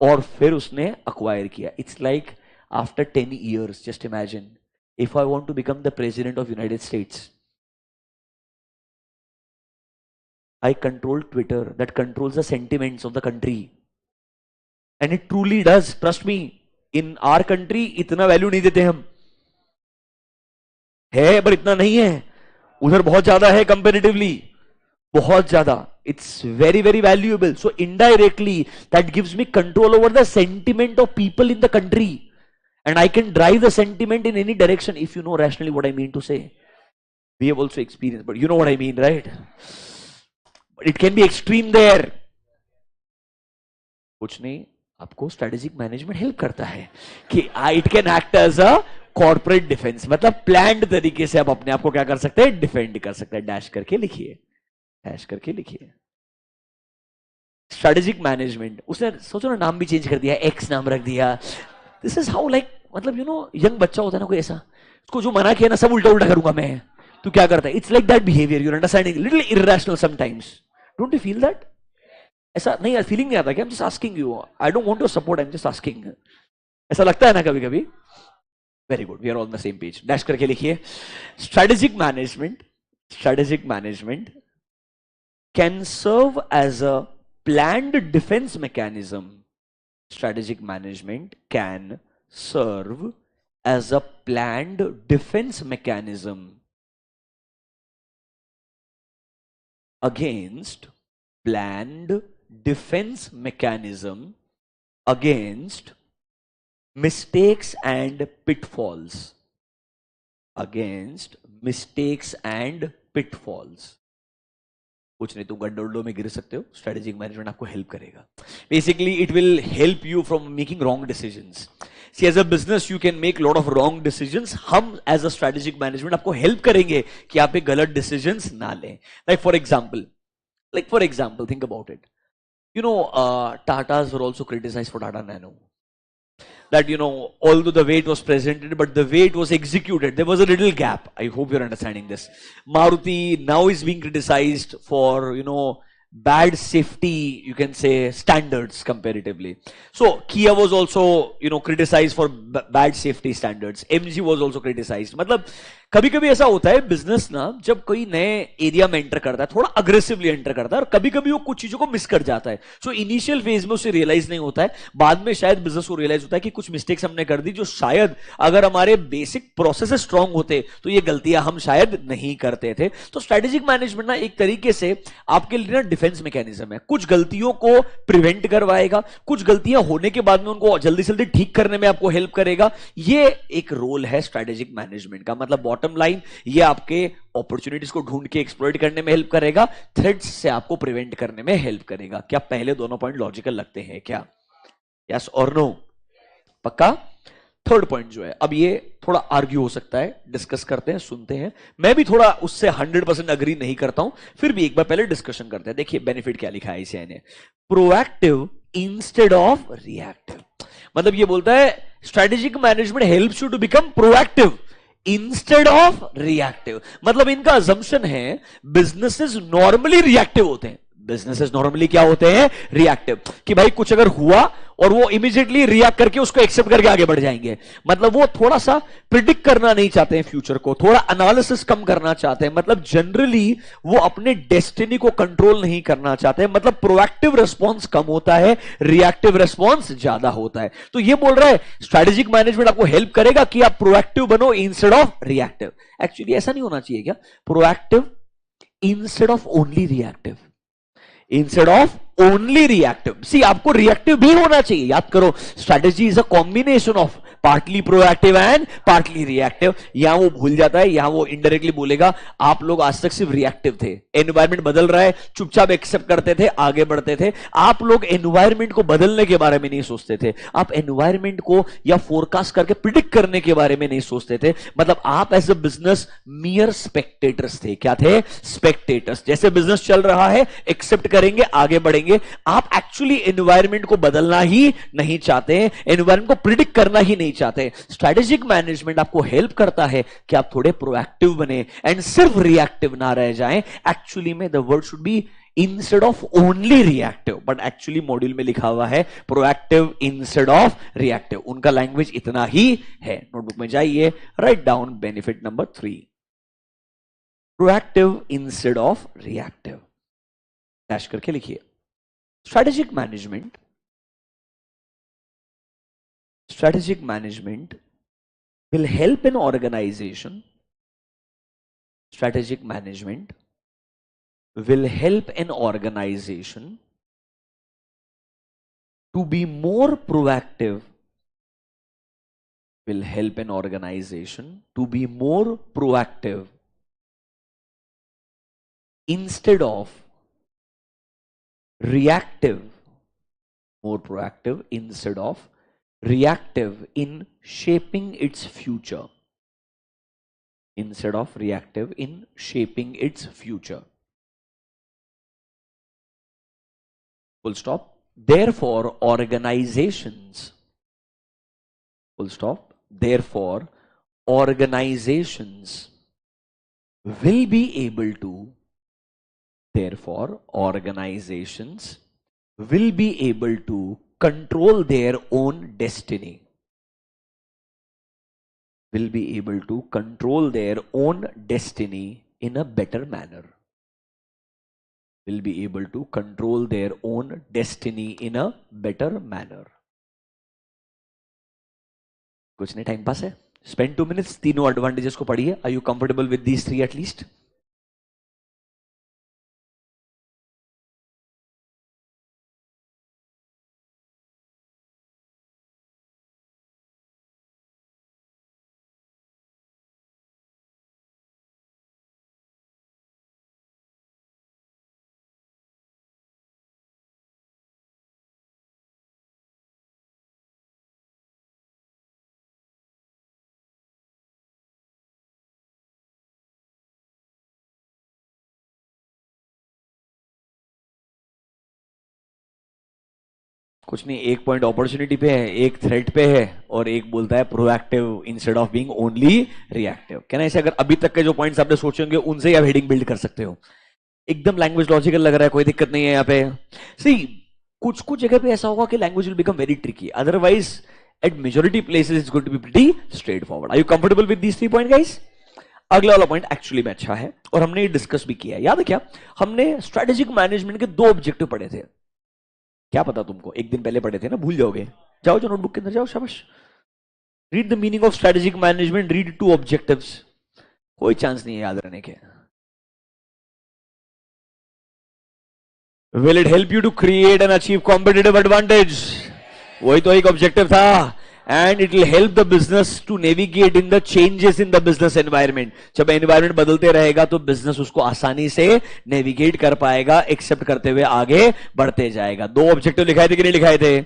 और फिर उसने अक्वायर किया। It's like after 10 years, just imagine if I want to become the president of United States, I control Twitter that controls the sentiments of the country, and it truly does, trust me. In our country इतना value नहीं देते हम, है पर इतना नहीं है, उधर बहुत ज्यादा है कंपेरेटिवली। बहुत ज्यादा. It's very very valuable. So indirectly that gives me control over the sentiment of people in the country, and I can drive the sentiment in any direction, if you know rationally what I mean to say. We have also experienced, but you know what I mean, right? But it can be extreme there. कुछ नहीं, आपको strategic management help करता है कि it can act as a corporate defense. मतलब planned तरीके से आप अपने आप को क्या कर सकते हैं, डिफेंड कर सकते हैं. डैश करके लिखिए, डैश करके लिखिए. स्ट्रेटेजिक मैनेजमेंट, उसने सोचो ना नाम भी चेंज कर दिया, एक्स नाम रख दिया. दिस इज हाउ, लाइक मतलब यू नो यंग बच्चा होता है ना कोई ऐसा, उसको जो मना किया ना सब उल्टा उल्टा करूंगा मैं, तो क्या करता है. It's like that behavior, your understanding, little irrational sometimes. Don't you feel that? ऐसा नहीं यार, फीलिंग नहीं आता क्या? I am just asking you, I don't want your support, I am just asking. ऐसा लगता है ना कभी कभी? Very good, we are on the same page. Dash करके लिखिए. Strategic management, strategic management can serve as a planned defense mechanism. Strategic management can serve as a planned defense mechanism against planned defense mechanism against mistakes and pitfalls. Against mistakes and pitfalls. कुछ नहीं, तुम गड्ढों में गिर सकते हो, strategic management आपको help करेगा. Basically it will help you from making wrong decisions. See as a business you can make lot of wrong decisions. हम एज अ स्ट्रेटेजिक मैनेजमेंट आपको हेल्प करेंगे कि आप एक गलत डिसीजंस ना लें. Like for example think about it. You know Tatas were also criticize for Tata Nano. That, you know, although the way it was presented, but the way it was executed, there was a little gap. I hope you're understanding this. Maruti now is being criticized for, you know, bad safety, you can say, standards comparatively. So Kia was also, you know, criticized for bad safety standards. MG was also criticized. मतलब कभी कभी ऐसा होता है business ना, जब कोई नए एरिया में एंटर करता है, थोड़ा अग्रेसिवली एंटर करता है, और कभी कभी वो कुछ चीजों को मिस कर जाता है. सो इनिशियल फेज में उसे रियलाइज नहीं होता है, बाद में शायद बिजनेस को रियलाइज होता है कि कुछ मिस्टेक्स हमने कर दी, जो शायद अगर हमारे बेसिक प्रोसेस स्ट्रांग होते तो ये गलतियां हम शायद नहीं करते थे. तो स्ट्रेटेजिक मैनेजमेंट ना एक तरीके से आपके लिए ना डिफेंस मैकेनिज्म है. कुछ गलतियों को प्रिवेंट करवाएगा, कुछ गलतियां होने के बाद में उनको जल्दी जल्दी ठीक करने में आपको हेल्प करेगा. ये एक रोल है स्ट्रेटेजिक मैनेजमेंट का. मतलब बॉटम लाइन, ये आपके अपॉर्चुनिटीज को ढूंढ के एक्सप्लॉइट करने में हेल्प करेगा, थ्रेट्स से आपको प्रिवेंट करने में हेल्प करेगा. क्या पहले दोनों पॉइंट लॉजिकल लगते हैं क्या? यस और नो? पक्का? थर्ड पॉइंट जो है, अब ये थोड़ा आर्ग्यू हो सकता है, डिस्कस करते हैं, सुनते हैं. मैं भी थोड़ा उससे 100% अग्री नहीं करता हूं, फिर भी एक बार पहले डिस्कशन करते हैं. देखिए बेनिफिट क्या लिखा है इसे, प्रोएक्टिव इंस्टेड ऑफ रिएक्टिव. मतलब ये बोलता है strategic management helps you to become proactive instead of reactive. मतलब इनका अजम्पशन है बिजनेसेस नॉर्मली रिएक्टिव होते हैं. बिजनेसेस नॉर्मली क्या होते हैं? रिएक्टिव. कि भाई कुछ अगर हुआ और वो इमीडिएटली रिएक्ट करके उसको एक्सेप्ट करके आगे बढ़ जाएंगे. मतलब वो थोड़ा सा प्रिडिक्ट करना नहीं चाहते हैं फ्यूचर को, थोड़ा एनालिसिस कम करना चाहते हैं. मतलब जनरली वो अपने डेस्टिनी को कंट्रोल नहीं करना चाहते हैं. मतलब प्रोएक्टिव रिस्पॉन्स कम होता है, रिएक्टिव रिस्पॉन्स ज्यादा होता है. तो ये बोल रहा है स्ट्रेटेजिक मैनेजमेंट आपको हेल्प करेगा कि आप प्रोएक्टिव बनो इंस्टेड ऑफ रिएक्टिव. एक्चुअली ऐसा नहीं होना चाहिए क्या? Proactive instead of only reactive. Instead of only reactive. See आपको रिएक्टिव भी होना चाहिए. याद करो, strategy is a combination of partly proactive and partly reactive. यहां वो भूल जाता है, यहां वो इनडायरेक्टली बोलेगा आप लोग आज तक सिर्फ रिएक्टिव थे, एनवायरमेंट बदल रहा है, चुपचाप एक्सेप्ट करते थे, आगे बढ़ते थे. आप लोग एनवायरमेंट को बदलने के बारे में नहीं सोचते थे, आप एनवायरमेंट को या फोरकास्ट करके प्रिडिक्ट करने के बारे में नहीं सोचते थे. मतलब आप as a business mere spectators थे. क्या थे? स्पेक्टेटर्स. जैसे बिजनेस चल रहा है एक्सेप्ट करेंगे, आगे बढ़ेंगे. आप एक्चुअली एनवायरमेंट को बदलना ही नहीं चाहते, एनवायरमेंट को प्रिडिक्ट करना ही नहीं चाहते. स्ट्रेटेजिक मैनेजमेंट आपको हेल्प करता है कि आप थोड़े प्रोएक्टिव बने एंड सिर्फ रिएक्टिव ना रह जाएं. एक्चुअली में the word should be instead of only reactive, but actually module में लिखा हुआ है प्रोएक्टिव इंस्टेड ऑफ रिएक्टिव. उनका लैंग्वेज इतना ही है. नोटबुक में जाइए, write down benefit number 3, proactive instead of reactive. Dash करके लिखिए. Strategic management will help an organization. Strategic management will help an organization to be more proactive, will help an organization to be more proactive instead of reactive, more proactive instead of reactive in shaping its future. Instead of reactive in shaping its future. Full stop. Therefore, organizations, full stop. Therefore, organizations will be able to, therefore, organizations will be able to control their own destiny. Will be able to control their own destiny in a better manner. Will be able to control their own destiny in a better manner. कुछ नहीं, time pass है. Spend 2 minutes, तीनों advantages को पढ़िए. Are you comfortable with these 3 at least? कुछ नहीं, एक point opportunity पे है, एक थ्रेट पे है, और एक बोलता है proactive instead of being only reactive. कहना ऐसे, अगर अभी तक के जो पॉइंट्स आपने सोचे होंगे उनसे आप हेडिंग बिल्ड कर सकते हो. एकदम लैंग्वेज लॉजिकल लग रहा है, कोई दिक्कत नहीं है यहाँ पे. सी, कुछ कुछ जगह पे ऐसा होगा कि language will become very tricky, otherwise at majority places it's going to be pretty straight forward. Are you comfortable with these 3 point guys? अगला वाला पॉइंट एक्चुअली में अच्छा है और हमने ये डिस्कस भी किया है. याद है क्या? हमने स्ट्रेटेजिक मैनेजमेंट के 2 ऑब्जेक्टिव पढ़े थे. क्या पता तुमको? एक दिन पहले पढ़े थे ना, भूल जाओगे. जाओ जो नोटबुक के अंदर जाओ, शाबाश. Read the meaning of strategic management, read 2 objectives. कोई चांस नहीं है याद रहने के. Will it help you to create and achieve competitive advantage? वही तो एक ऑब्जेक्टिव था. And it will help the business to navigate in the changes in the business environment. जब एनवायरमेंट बदलते रहेगा तो बिजनेस उसको आसानी से नेविगेट कर पाएगा, एक्सेप्ट करते हुए आगे बढ़ते जाएगा. 2 ऑब्जेक्टिव लिखाए थे कि नहीं लिखाए थे?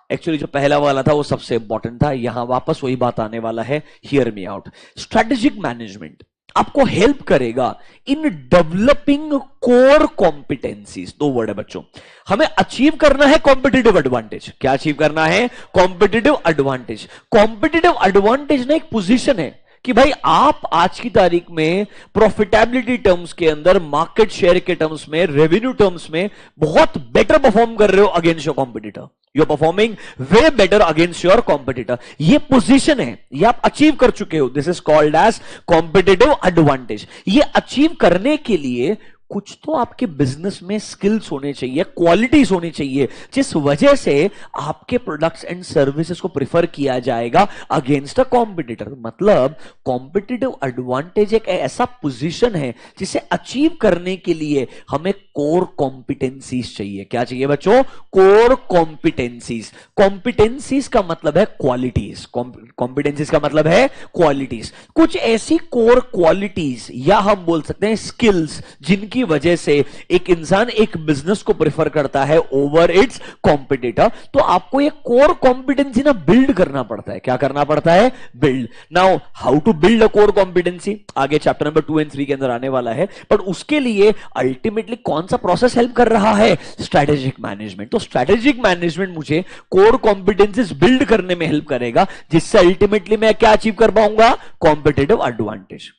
एक्चुअली जो पहला वाला था वो सबसे इंपॉर्टेंट था. यहां वापस वही बात आने वाला है. Here me out. Strategic management आपको हेल्प करेगा इन डेवलपिंग कोर कॉम्पिटेंसीज. 2 वर्ड है बच्चों. हमें अचीव करना है कॉम्पिटिटिव एडवांटेज. क्या अचीव करना है? Competitive advantage. कॉम्पिटिटिव एडवांटेज ना एक पोजीशन है कि भाई आप आज की तारीख में प्रॉफिटेबिलिटी टर्म्स के अंदर, मार्केट शेयर के टर्म्स में, रेवेन्यू टर्म्स में बहुत बेटर परफॉर्म कर रहे हो against your competitor. You are performing way better against your competitor. ये पोजीशन है, ये आप अचीव कर चुके हो. This is called as competitive advantage. ये अचीव करने के लिए कुछ तो आपके बिजनेस में स्किल्स होने चाहिए, क्वालिटीज होनी चाहिए, जिस वजह से आपके प्रोडक्ट्स एंड सर्विसेज को प्रिफर किया जाएगा अगेंस्ट अ कॉम्पिटिटर. मतलब कॉम्पिटिटिव एडवांटेज एक ऐसा पोजीशन है जिसे अचीव करने के लिए हमें कोर कॉम्पिटेंसीज चाहिए. क्या चाहिए बच्चों? Core competencies. कॉम्पिटेंसीज का मतलब है क्वालिटीज. कॉम्पिटेंसीज का मतलब है क्वालिटीज. कुछ ऐसी कोर क्वालिटीज या हम बोल सकते हैं स्किल्स जिनकी वजह से एक इंसान एक बिजनेस को प्रेफर करता है ओवर इट्स कॉम्पिटिटर. तो आपको ये कोर कॉम्पिटेंसी ना बिल्ड करना पड़ता है. क्या करना पड़ता है? Build. Now how to build a core competency आगे चैप्टर नंबर 2 एंड 3 के अंदर आने वाला है. बट उसके लिए अल्टीमेटली कौन सा प्रोसेस हेल्प कर रहा है? Strategic management. तो स्ट्रेटेजिक मैनेजमेंट मुझे कोर कॉम्पिटेंसीज बिल्ड करने में हेल्प करेगा, जिससे अल्टीमेटली मैं क्या अचीव कर पाऊंगा? Competitive advantage.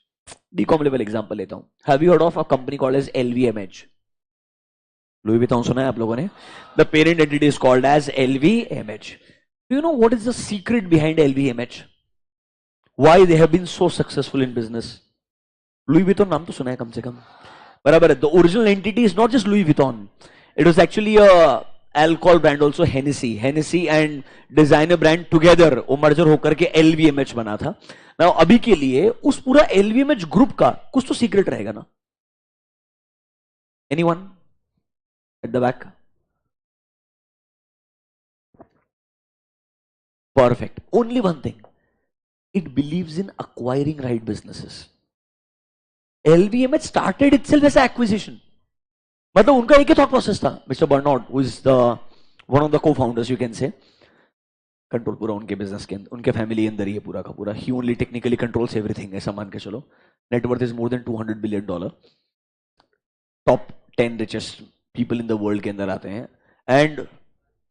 BCom level example लेता हूं. Have you heard of a company called as LVMH? Louis Vuitton सुना है आप लोगों ने? The parent entity is called as LVMH. Do you know what is the secret behind LVMH? Why they have been so successful in business? Louis Vuitton नाम तो सुना है कम से कम, बराबर है. The original entity is not just Louis Vuitton. It was actually a alcohol brand also. Hennessy and designer brand together वो मर्जर होकर के LVMH बना था. ना अभी के लिए उस पूरा LVMH ग्रुप का कुछ तो सीक्रेट रहेगा ना. Anyone at the back? Perfect. Only one thing. It believes in acquiring right businesses. LVMH started itself as acquisition. मतलब उनका एक ही थॉट प्रोसेस था. Mister Arnault who is the one of the co founders you can say, control पूरा उनके business के अंदर, उनके फैमिली के अंदर ही है पूरा का पूरा. ही ओनली टेक्निकली कंट्रोल्स एवरीथिंग, ऐसा मान के चलो. Net worth is more than $200 billion. Top 10 richest people in the world के अंदर आते हैं. एंड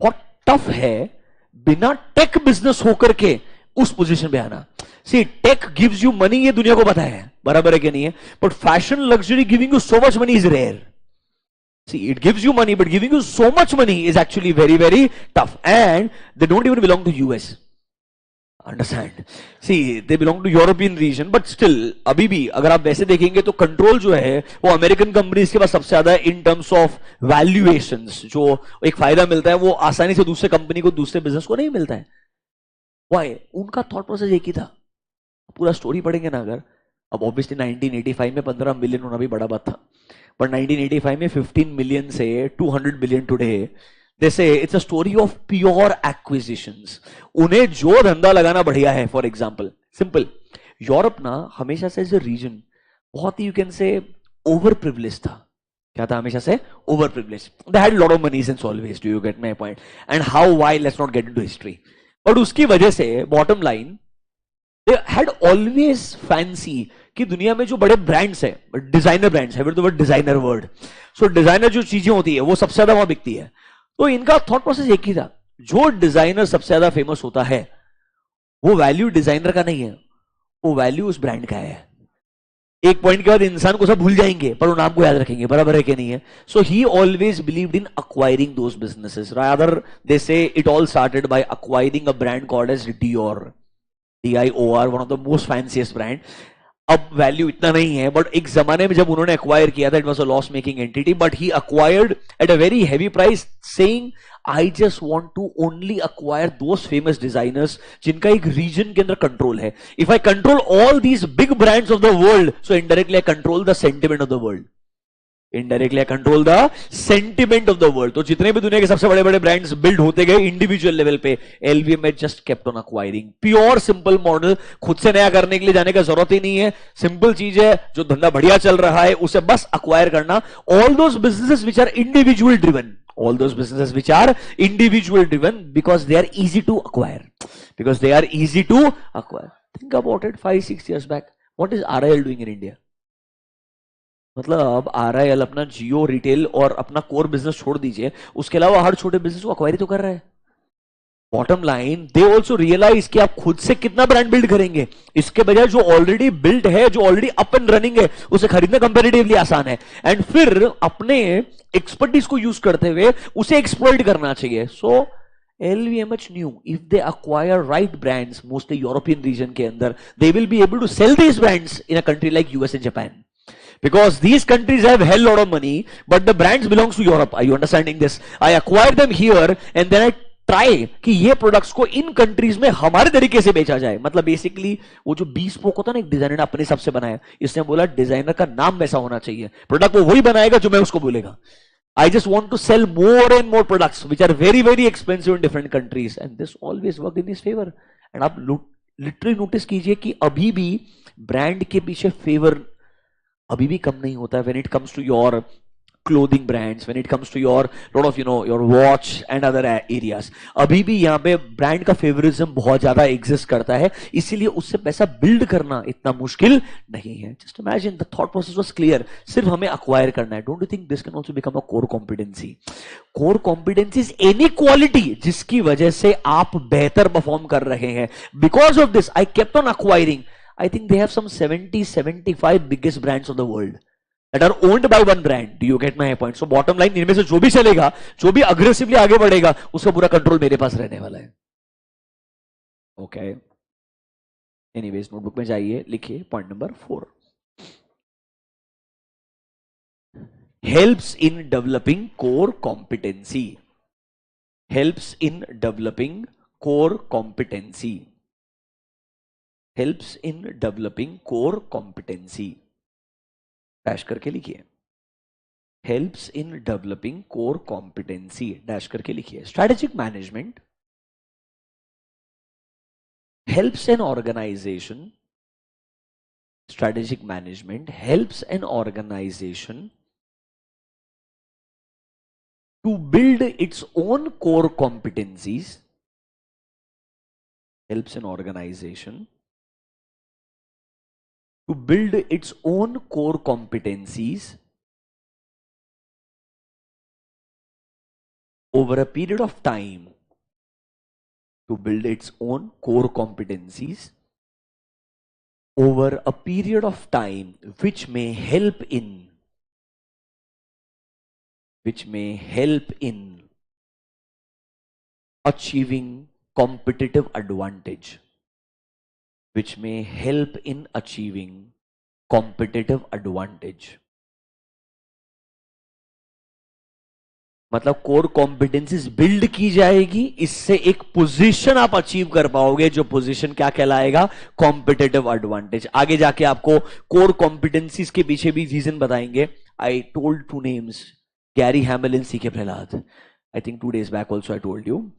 बहुत टफ है बिना टेक बिजनेस होकर के उस पोजीशन पे आना. सी टेक गिव्स यू मनी, ये दुनिया को पता है, बराबर है कि नहीं है? But fashion luxury giving you so much money is rare. See, it gives you money, but giving you so much money is actually very, very tough. And they don't even belong to US. Understand? See, they belong to European region, but still, अभी भी अगर आप वैसे देखेंगे तो control जो है वो अमेरिकन कंपनीज के पास सबसे ज्यादा है इन टर्म्स ऑफ वैल्यूएशंस. जो एक फायदा मिलता है वो आसानी से दूसरे कंपनी को, दूसरे बिजनेस को नहीं मिलता है. वाई? उनका थॉट प्रोसेस एक ही था. पूरा स्टोरी पढ़ेंगे ना अगर, अब ऑब्वियसली 1985 में 15 मिलियन होना भी बड़ा बात था, पर 1985 में 15 मिलियन से 200 बिलियन टुडे, दे से it's a story of pure acquisitions. उन्हें जो धंधा लगाना बढ़िया है. फॉर एग्जांपल सिंपल, यूरोप ना हमेशा से एज अ रीजन बहुत ही you can say over privilege था. क्या था? हमेशा से over privilege. They had lot of money since always. Do you get my point? And how, why, let's not get into history. But उसकी वजह से bottom line, they had always fancy कि दुनिया में जो बड़े ब्रांड्स है, डिजाइनर ब्रांड्स है, word designer word, so designer जो चीजें होती है वो सबसे ज्यादा वहां बिकती है. तो इनका थॉट प्रोसेस एक ही था. जो डिजाइनर सबसे ज्यादा फेमस होता है वो वैल्यू डिजाइनर का नहीं है, वो वैल्यू उस ब्रांड का है. एक पॉइंट के बाद इंसान को सब भूल जाएंगे पर वो नाम को याद रखेंगे, बराबर है कि नहीं है? So he always believed in acquiring those businesses. Rather they say it all started by acquiring a brand called as Dior, DIOR, one of the most fanciest brand. अब वैल्यू इतना नहीं है, बट एक जमाने में जब उन्होंने एक्वायर किया था, it was a loss making entity, but he acquired at a very heavy price, saying I just want to only acquire those famous designers जिनका एक रीजन के अंदर कंट्रोल है. If I control all these big brands of the world, so indirectly I control the sentiment of the world. Indirectly I control the sentiment of the world. तो जितने भी दुनिया के सबसे बड़े बड़े ब्रांड्स बिल्ड होते गए इंडिविजुअल लेवल पे, LVMH just kept on acquiring. Pure simple model, खुद से नया करने के लिए जाने का जरूरत ही नहीं है. सिंपल चीज है, जो धंधा बढ़िया चल रहा है उसे बस अक्वायर करना. All those businesses which are individual driven, all those businesses which are individual driven, because they are easy to acquire, because they are easy to acquire. Think about it, 5-6 years back, what is RIL doing in India? मतलब अब RIL अपना जियो retail और अपना core business छोड़ दीजिए, उसके अलावा हर छोटे बिजनेस को अक्वायरी तो कर रहा है. Bottom line, they also realize कि आप खुद से कितना ब्रांड बिल्ड करेंगे, इसके बजाय जो ऑलरेडी बिल्ड है, जो ऑलरेडी अप एंड रनिंग है, उसे खरीदना कंपेरेटिवली आसान है. एंड फिर अपने एक्सपर्टीज को यूज करते हुए उसे एक्सप्लॉइट करना चाहिए. सो LVMH knew if they acquire right brands, mostly European region के अंदर, they will be able to sell these brands in a country like US and Japan. Because these countries have hell lot of money, but the brands belongs to Europe. Are you understanding this? I acquire them here and then I try कि ये products को इन countries में हमारे तरीके से बेचा जाए. मतलब बेसिकली वो जो bespoke होता है ना, एक डिजाइनर ने अपने हिसाब से बनाया, इसने बोला डिजाइनर का नाम वैसा होना चाहिए, प्रोडक्ट वो वही बनाएगा जो मैं उसको बोलेगा. I just want to sell more and more products which are very, very expensive in different countries, and this always worked in his favor. And आप लिटरली नोटिस कीजिए कि अभी भी ब्रांड के पीछे फेवर अभी भी कम नहीं होता है. when it comes to your clothing brands, when it comes to your lot of your watch and other areas, अभी भी यहाँ पे ब्रांड का फेवरिज्म बहुत ज्यादा एग्जिस्ट करता है. इसीलिए उससे पैसा बिल्ड करना इतना मुश्किल नहीं है. Just imagine the thought process was clear, सिर्फ हमें अक्वायर करना है. Don't you think this can also become a core competency? Core competency is any quality जिसकी वजह से आप बेहतर परफॉर्म कर रहे हैं. Because of this I kept on acquiring. I think they have some 70-75 biggest brands of the world that are owned by one brand. Do you get my point? So bottom line, इनमें से जो भी चलेगा, जो भी aggressively आगे बढ़ेगा, उसका पूरा कंट्रोल मेरे पास रहने वाला है. ओके, एनीवेज नोटबुक में जाइए, लिखिए point number 4. Helps in developing core competency. Helps in developing core competency. helps in developing core competency. Dash करके लिखिए. Helps in developing core competency, dash करके लिखिए। Strategic management helps an organization, strategic management helps an organization to build its own core competencies, helps an organization to build its own core competencies over a period of time, to build its own core competencies over a period of time, which may help in achieving competitive advantage, which may help in achieving competitive advantage। मतलब core competencies build की जाएगी, इससे एक position आप achieve कर पाओगे, जो position क्या कहलाएगा, कॉम्पिटेटिव एडवांटेज। आगे जाके आपको कोर कॉम्पिटेंसीज के पीछे भी रीजन बताएंगे। I told two names, Gary Hamel and C K Prahalad, I think 2 days back also I told you.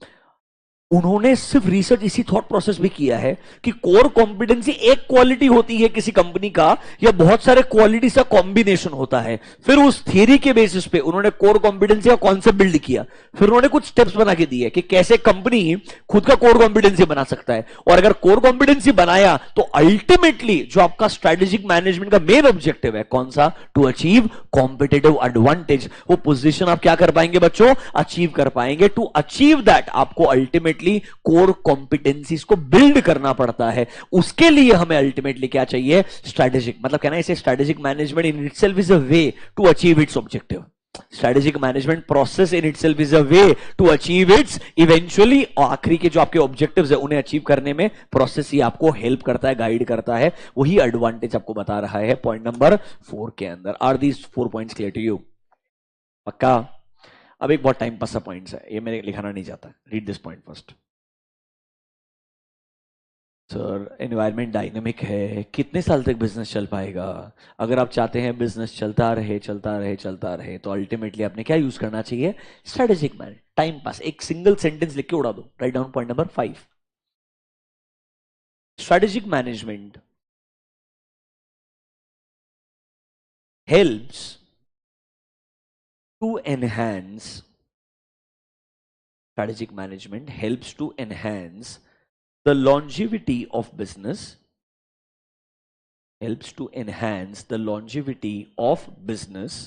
उन्होंने सिर्फ रिसर्च इसी थॉट प्रोसेस भी किया है कि कोर कॉम्पिटेंसी एक क्वालिटी होती है किसी कंपनी का, या बहुत सारे क्वालिटी का कॉम्बिनेशन होता है। फिर उस थ्योरी के बेसिस पे उन्होंने कोर कॉम्पिटेंसी का कॉन्सेप्ट बिल्ड किया। फिर उन्होंने कुछ स्टेप्स बना के दिए कि कैसे कंपनी खुद का कोर कॉम्पिटेंसी बना सकता है। और अगर कोर कॉम्पिटेंसी बनाया तो अल्टीमेटली जो आपका स्ट्रेटेजिक मैनेजमेंट का मेन ऑब्जेक्टिव है, कौन सा, टू अचीव कॉम्पिटेटिव एडवांटेज, वो पोजीशन आप क्या कर पाएंगे बच्चों, अचीव कर पाएंगे। टू अचीव दैट आपको अल्टीमेटली कोर कॉम्पिटेंसीज को बिल्ड करना पड़ता है। उसके लिए हमें अल्टीमेटली क्या चाहिए, स्ट्रेटेजिक, मतलब कहना इसे strategic management in itself is a way to achieve its objective. Strategic management process in itself is a way to achieve its eventually, आखिरी के जो आपके ऑब्जेक्टिव्स है उन्हें अचीव करने में प्रोसेस ही आपको हेल्प करता है, गाइड करता है। वही एडवांटेज आपको बता रहा है पॉइंट नंबर 4 के अंदर। Are these 4 points clear to you? पक्का? अब एक बहुत टाइम पास का पॉइंट्स है, ये मैंने लिखाना नहीं चाहता। Read this point first. Sir environment dynamic है, कितने साल तक बिजनेस चल पाएगा? अगर आप चाहते हैं बिजनेस चलता रहे चलता रहे चलता रहे, तो अल्टीमेटली आपने क्या यूज करना चाहिए, स्ट्रेटेजिक मैनेजमेंट। टाइम पास एक सिंगल सेंटेंस लिख के उड़ा दो। Write down point number 5। Strategic management helps to enhance, strategic management helps to enhance the longevity of business, helps to enhance the longevity of business,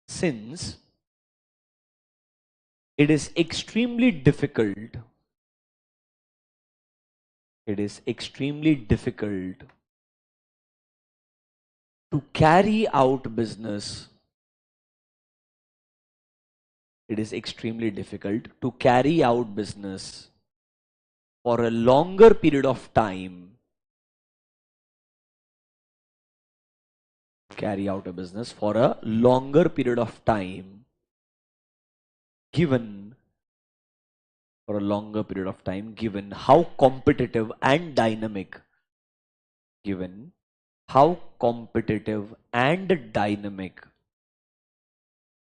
since it is extremely difficult, it is extremely difficult to carry out business, it is extremely difficult to carry out business for a longer period of time, carry out a business for a longer period of time, given for a longer period of time, given how competitive and dynamic, given how competitive and dynamic,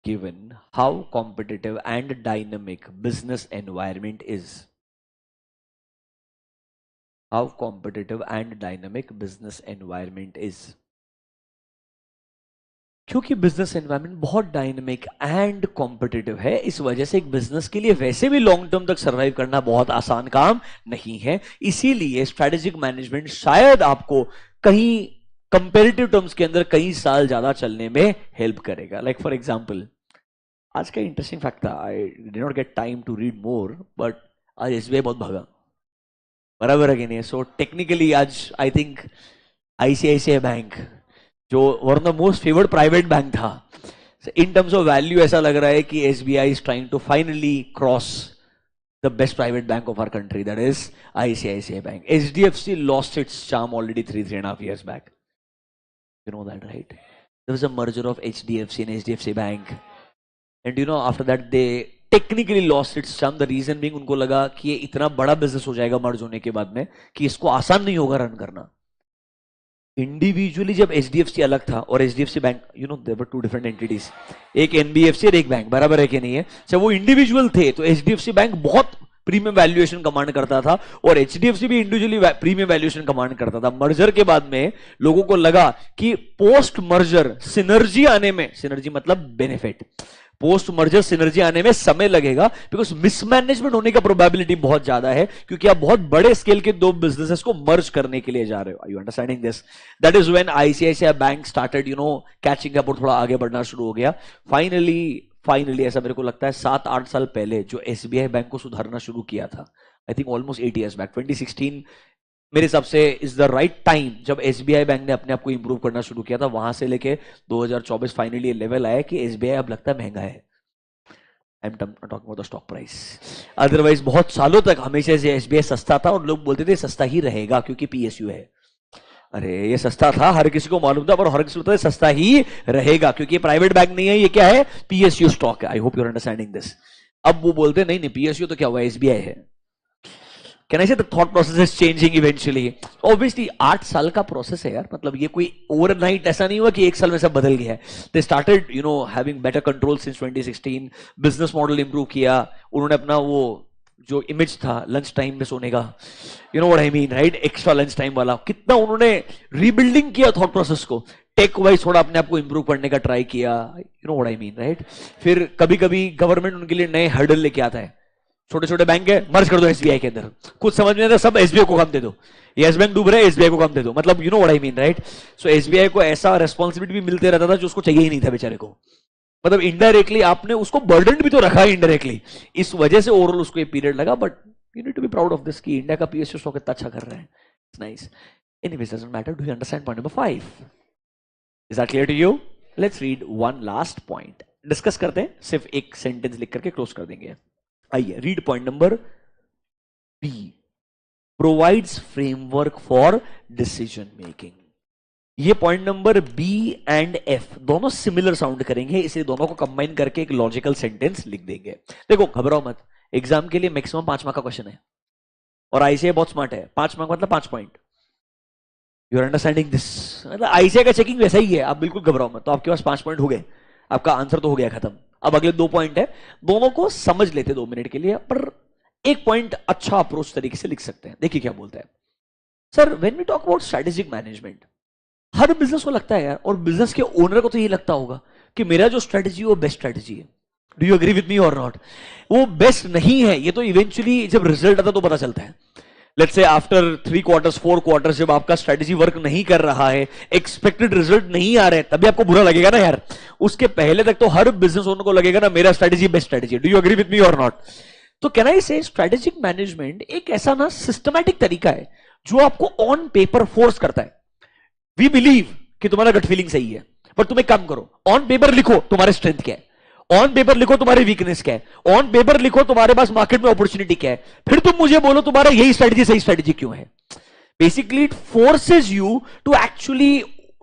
given how competitive and dynamic business environment is, how competitive and dynamic business environment is। क्योंकि business environment बहुत dynamic and competitive है, इस वजह से एक business के लिए वैसे भी लॉन्ग टर्म तक सर्वाइव करना बहुत आसान काम नहीं है। इसीलिए स्ट्रेटेजिक मैनेजमेंट शायद आपको कहीं कंपेरेटिव टर्म्स के अंदर कई साल ज्यादा चलने में हेल्प करेगा। लाइक फॉर एग्जांपल, आज का इंटरेस्टिंग फैक्ट था, I did not get time to read more, but आज एसबीआई बहुत भागा, बराबर है कि नहीं? सो टेक्निकली आज आई थिंक आईसीआईसीआई बैंक, जो one of the most favoured private bank था, इन टर्म्स ऑफ वैल्यू ऐसा लग रहा है कि SBI is trying to finally cross the best private bank of our country, that is ICICI Bank. HDFC lost its charm already 3.5 years back. You know that, right? There was a merger of HDFC and HDFC Bank, and you know after that they technically lost its charm. The reason being उनको लगा कि ये इतना बड़ा business हो जाएगा मर्ज होने के बाद में कि इसको आसान नहीं होगा रन करना। इंडिविजुअली जब एचडीएफसी अलग था और HDFC bank, you know there were two different entities, एक एनबीएफसी और एक बैंक, बराबर है कि नहीं है? जब वो इंडिविजुअल थे तो एचडीएफसी बैंक बहुत प्रीमियम वैल्यूएशन कमांड करता था और एचडीएफसी भी इंडिविजुअली प्रीमियम वैल्यूएशन कमांड करता था। मर्जर के बाद में लोगों को लगा कि पोस्ट मर्जर सिनर्जी आने में, सिनर्जी मतलब बेनिफिट, पोस्ट मर्जर सिनर्जी आने में समय लगेगा, बिकॉज मिसमैनेजमेंट होने का प्रोबेबिलिटी बहुत ज्यादा है, क्योंकि आप बहुत बड़े स्केल के दो बिजनेसेस को मर्ज करने के लिए जा रहे हो। Are you understanding this? That is when ICICI bank started you know catching up और थोड़ा आगे बढ़ना शुरू हो गया। फाइनली ऐसा मेरे को लगता है 7-8 साल पहले जो एसबीआई बैंक को सुधारना शुरू किया था, I think almost 8 years back, 2016 मेरे हिसाब से इज द राइट टाइम जब एसबीआई बैंक ने अपने आप को इंप्रूव करना शुरू किया था। वहां से लेके 2024 फाइनली ये लेवल आया कि एसबीआई अब लगता है महंगा है। आई am talking about the stock price. Otherwise बहुत सालों तक हमेशा से एसबीआई सस्ता था और लोग बोलते थे सस्ता ही रहेगा क्योंकि पीएसयू है। अरे ये सस्ता था, हर किसी को मालूम था, पर हर किसी को सस्ता ही रहेगा क्योंकि ये प्राइवेट बैंक नहीं है, ये क्या है? पीएसयू स्टॉक है। I hope you are understanding this. अब वो बोलते नहीं नहीं पीएसयू तो क्या हुआ, एसबीआई है। कैन आई से the thought process is changing eventually. Obviously 8 साल का प्रोसेस है यार, मतलब ये कोई ओवरनाइट ऐसा नहीं हुआ कि 1 साल में सब बदल गया है। They started you know having better control since 2016, business model improve किया उन्होंने, अपना वो जो इमेज था लंच टाइम में सोने का, you know what I mean right, extra lunch time वाला, कितना उन्होंने रीबिल्डिंग किया थॉट प्रोसेस को, टेक वाइज थोड़ा अपने आप को इंप्रूव करने का ट्राई किया, you know what I mean right. फिर कभी कभी गवर्नमेंट उनके लिए नए हर्डल लेके आता है, छोटे छोटे बैंक है मर्ज कर दो एसबीआई के अंदर, कुछ समझ में आता सब एसबीआई को काम दे दो, यस बैंक डूब रहा है एसबीआई को काम दे दो, मतलब you know what I mean right. So SBI को ऐसा रेस्पॉन्सिबिलिटी भी मिलते रहता था जो उसको चाहिए ही नहीं था बेचारे को, मतलब इनडायरेक्टली आपने उसको बर्डन भी तो रखा है इनडायरेक्टली, इस वजह से ओवरऑल उसको ये पीरियड लगा। But you need to be proud of this कि इंडिया का पीएसयू स्टॉक इतना अच्छा कर रहा है, it's nice. Anyways doesn't matter, do you understand point number 5? Is that clear to you? Let's read one last point, discuss करते हैं, सिर्फ एक सेंटेंस लिख करके क्लोज कर देंगे। आइए read point number B, provides framework for decision making. ये point number B and F दोनों सिमिलर साउंड करेंगे, इसे दोनों को कंबाइन करके एक लॉजिकल सेंटेंस लिख देंगे। देखो घबराओ मत, एग्जाम के लिए मैक्सिमम 5 मार्क का क्वेश्चन है और आईसीआई बहुत स्मार्ट है, 5 मार्क मतलब 5 point. You are understanding this? मतलब आईसीआई का चेकिंग वैसा ही है, आप बिल्कुल घबराओ मत। तो आपके पास 5 पॉइंट हो गए, आपका आंसर तो हो गया खत्म। अब अगले 2 पॉइंट है, दोनों को समझ लेते 2 मिनट के लिए, पर एक पॉइंट अच्छा अप्रोच तरीके से लिख सकते हैं। देखिए क्या बोलता है sir, when we talk about strategic management, हर बिजनेस को लगता है यार, और बिजनेस के ओनर को तो ये लगता होगा कि मेरा जो स्ट्रेटेजी वो बेस्ट स्ट्रेटेजी है। Do you agree with me और नॉट? वो बेस्ट नहीं है, ये तो इवेंचुअली जब रिजल्ट आता तो पता चलता है। Let's say after 3 quarters 4 quarters जब आपका स्ट्रेटेजी वर्क नहीं कर रहा है, एक्सपेक्टेड रिजल्ट नहीं आ रहे, तभी आपको बुरा लगेगा ना यार। उसके पहले तक तो हर बिजनेस ओनर को लगेगा ना मेरा strategy best strategy. Do you agree with me और नॉट? तो कैन आई से स्ट्रेटेजिक मैनेजमेंट एक ऐसा ना सिस्टमैटिक तरीका है जो आपको ऑन पेपर फोर्स करता है। वी बिलीव कि तुम्हारा गट फीलिंग सही है, पर तुम एक काम करो, ऑन पेपर लिखो तुम्हारे स्ट्रेंथ क्या है, ऑन पेपर लिखो तुम्हारी वीकनेस क्या है, ऑन पेपर लिखो तुम्हारे पास मार्केट में अपॉर्चुनिटी क्या है, फिर तुम मुझे बोलो तुम्हारा यही स्ट्रेटजी सही स्ट्रेटजी क्यों है। Basically it forces you to actually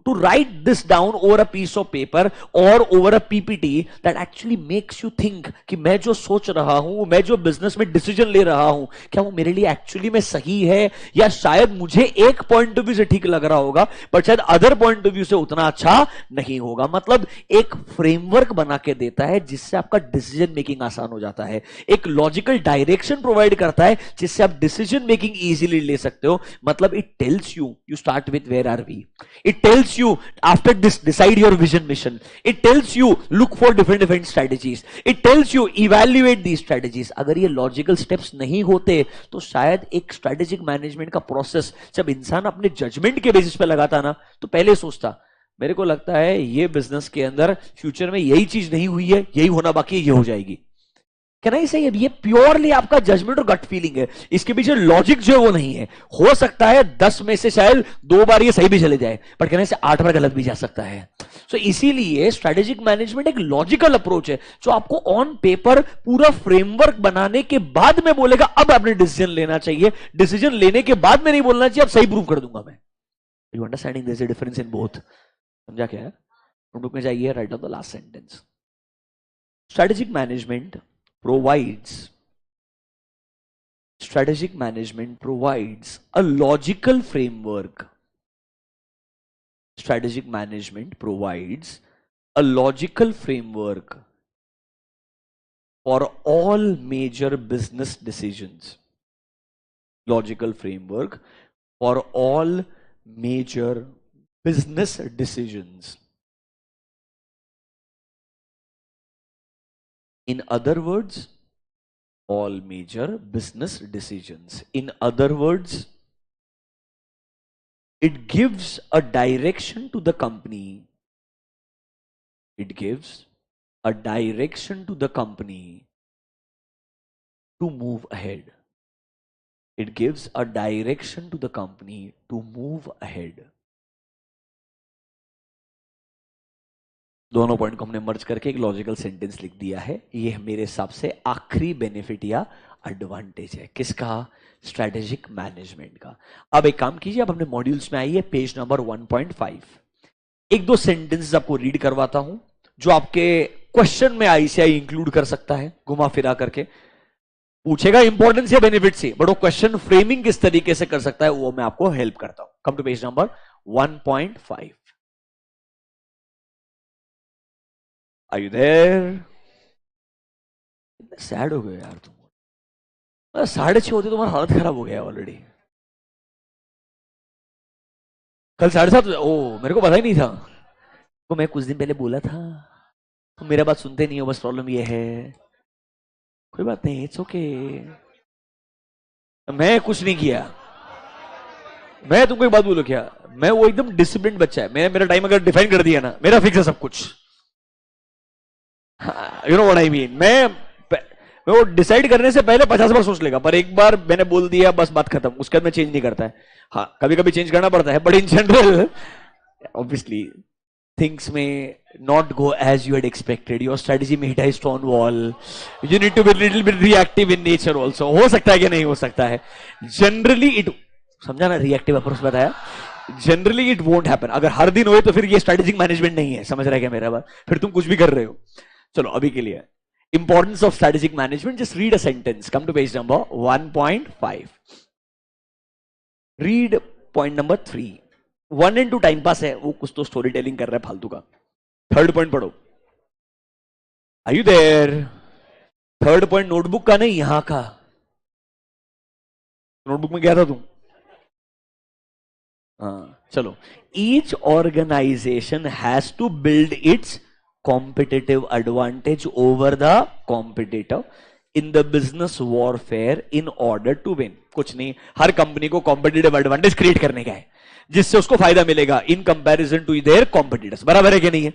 to write this down over a piece of paper or over a PPT that actually makes you think कि मैं जो सोच रहा हूं, मैं जो बिजनेस में डिसीजन ले रहा हूं, क्या वो मेरे लिए एक्चुअली में सही है, या शायद मुझे एक पॉइंट ऑफ व्यू से ठीक लग रहा होगा बट शायद अदर पॉइंट ऑफ व्यू से उतना अच्छा नहीं होगा। मतलब एक फ्रेमवर्क बना के देता है जिससे आपका डिसीजन मेकिंग आसान हो जाता है, एक लॉजिकल डायरेक्शन प्रोवाइड करता है जिससे आप डिसीजन मेकिंग इजीली ले सकते हो। मतलब it tells you, you start with where are we, it tells you after this decide your vision mission, it tells you look for different strategies, it tells you evaluate these strategies। अगर ये logical steps नहीं होते तो शायद एक strategic management का process जब इंसान अपने जजमेंट के बेसिस पे लगाता ना तो पहले सोचता मेरे को लगता है ये बिजनेस के अंदर फ्यूचर में यही चीज नहीं हुई है, यही होना बाकी है, ये हो जाएगी। क्या नहीं सही है? ये प्योरली आपका जजमेंट और गट फीलिंग है, इसके पीछे लॉजिक जो है वो नहीं है। हो सकता है 10 में से शायद 2 बार ये सही भी चले जाए, पर कहने से 8 बार गलत भी जा सकता है। सो इसीलिए स्ट्रेटेजिक मैनेजमेंट एक लॉजिकल अप्रोच है जो आपको ऑन पेपर पूरा फ्रेमवर्क बनाने के बाद में बोलेगा अब आपने डिसीजन लेना चाहिए, डिसीजन लेने के बाद में नहीं बोलना चाहिए अब सही प्रूव कर दूंगा मैं। You understanding their is a difference in both? समझा क्या है? नोटबुक में जाइए, write down the last sentence. Strategic management provides strategic management provides a logical framework strategic management provides a logical framework for all major business decisions. Logical framework for all major business decisions. In other words, all major business decisions. In other words, it gives a direction to the company. It gives a direction to the company to move ahead. It gives a direction to the company to move ahead. दोनों point को हमने मर्ज करके एक logical sentence लिख दिया है. ये मेरे हिसाब से आखिरी बेनिफिट या एडवांटेज है. किसका? स्ट्रेटेजिक मैनेजमेंट का. अब एक काम कीजिए, अब हमने मॉड्यूल्स में आई है पेज नंबर 1.5. एक दो सेंटेंसेस आपको रीड करवाता हूं जो आपके क्वेश्चन में आईसीआई इंक्लूड कर सकता है. घुमा फिरा करके पूछेगा इंपॉर्टेंस या बेनिफिट से, बट वो क्वेश्चन फ्रेमिंग किस तरीके से कर सकता है वो मैं आपको हेल्प करता हूं. Come to page number 1.5. Are you there? Sad हो गए यार तुम. 6:30 होते तुम्हारा हालत खराब हो गया ऑलरेडी. कल 7:30. ओ मेरे को पता ही नहीं था. तो मैं कुछ दिन पहले बोला था, तुम मेरा बात सुनते नहीं हो. बस प्रॉब्लम ये है. कोई बात नहीं, इट्स ओके. मैं कुछ नहीं किया. मैं तुमको एक बात बोलूं क्या, मैं वो एकदम डिसिप्लिन बच्चा है. मैं मेरा टाइम अगर डिफाइन कर दिया ना, मेरा फिक्स है सब कुछ. You know what I mean. मैं वो डिसाइड करने से पहले 50 बार सोच लेगा, पर एक बार मैंने बोल दिया बस बात खत्म. उसके बाद मैं चेंज नहीं करता है. हाँ, कभी कभी चेंज करना पड़ता है, but in general obviously things में not go as you had expected. Your strategy may hit a stone wall. You need to be a little bit reactive in nature also. हो सकता है कि नहीं हो सकता है. Generally it, समझा ना, reactive approach बताया. Generally it won't happen. अगर हर दिन होए तो फिर ये strategic management नहीं है. समझ रहा है क्या मेरा बात? फिर तुम कुछ भी कर रहे हो. चलो अभी के लिए importance of strategic management. Just read a sentence. Come to page number 1.5. Read point number 3. 1 and 2 time pass है, वो कुछ तो स्टोरी टेलिंग कर रहा है फालतू का. थर्ड पॉइंट पढ़ो. Are you there? Third point notebook का नहीं, यहां का. नोटबुक में क्या था तुम? हाँ चलो. Each organisation has to build its competitive advantage over the competitor in the business warfare in order to win. कुछ नहीं, हर कंपनी को कॉम्पिटिटिव एडवांटेज क्रिएट करने का है जिससे उसको फायदा मिलेगा in comparison to their competitors. बराबर है कि नहीं है?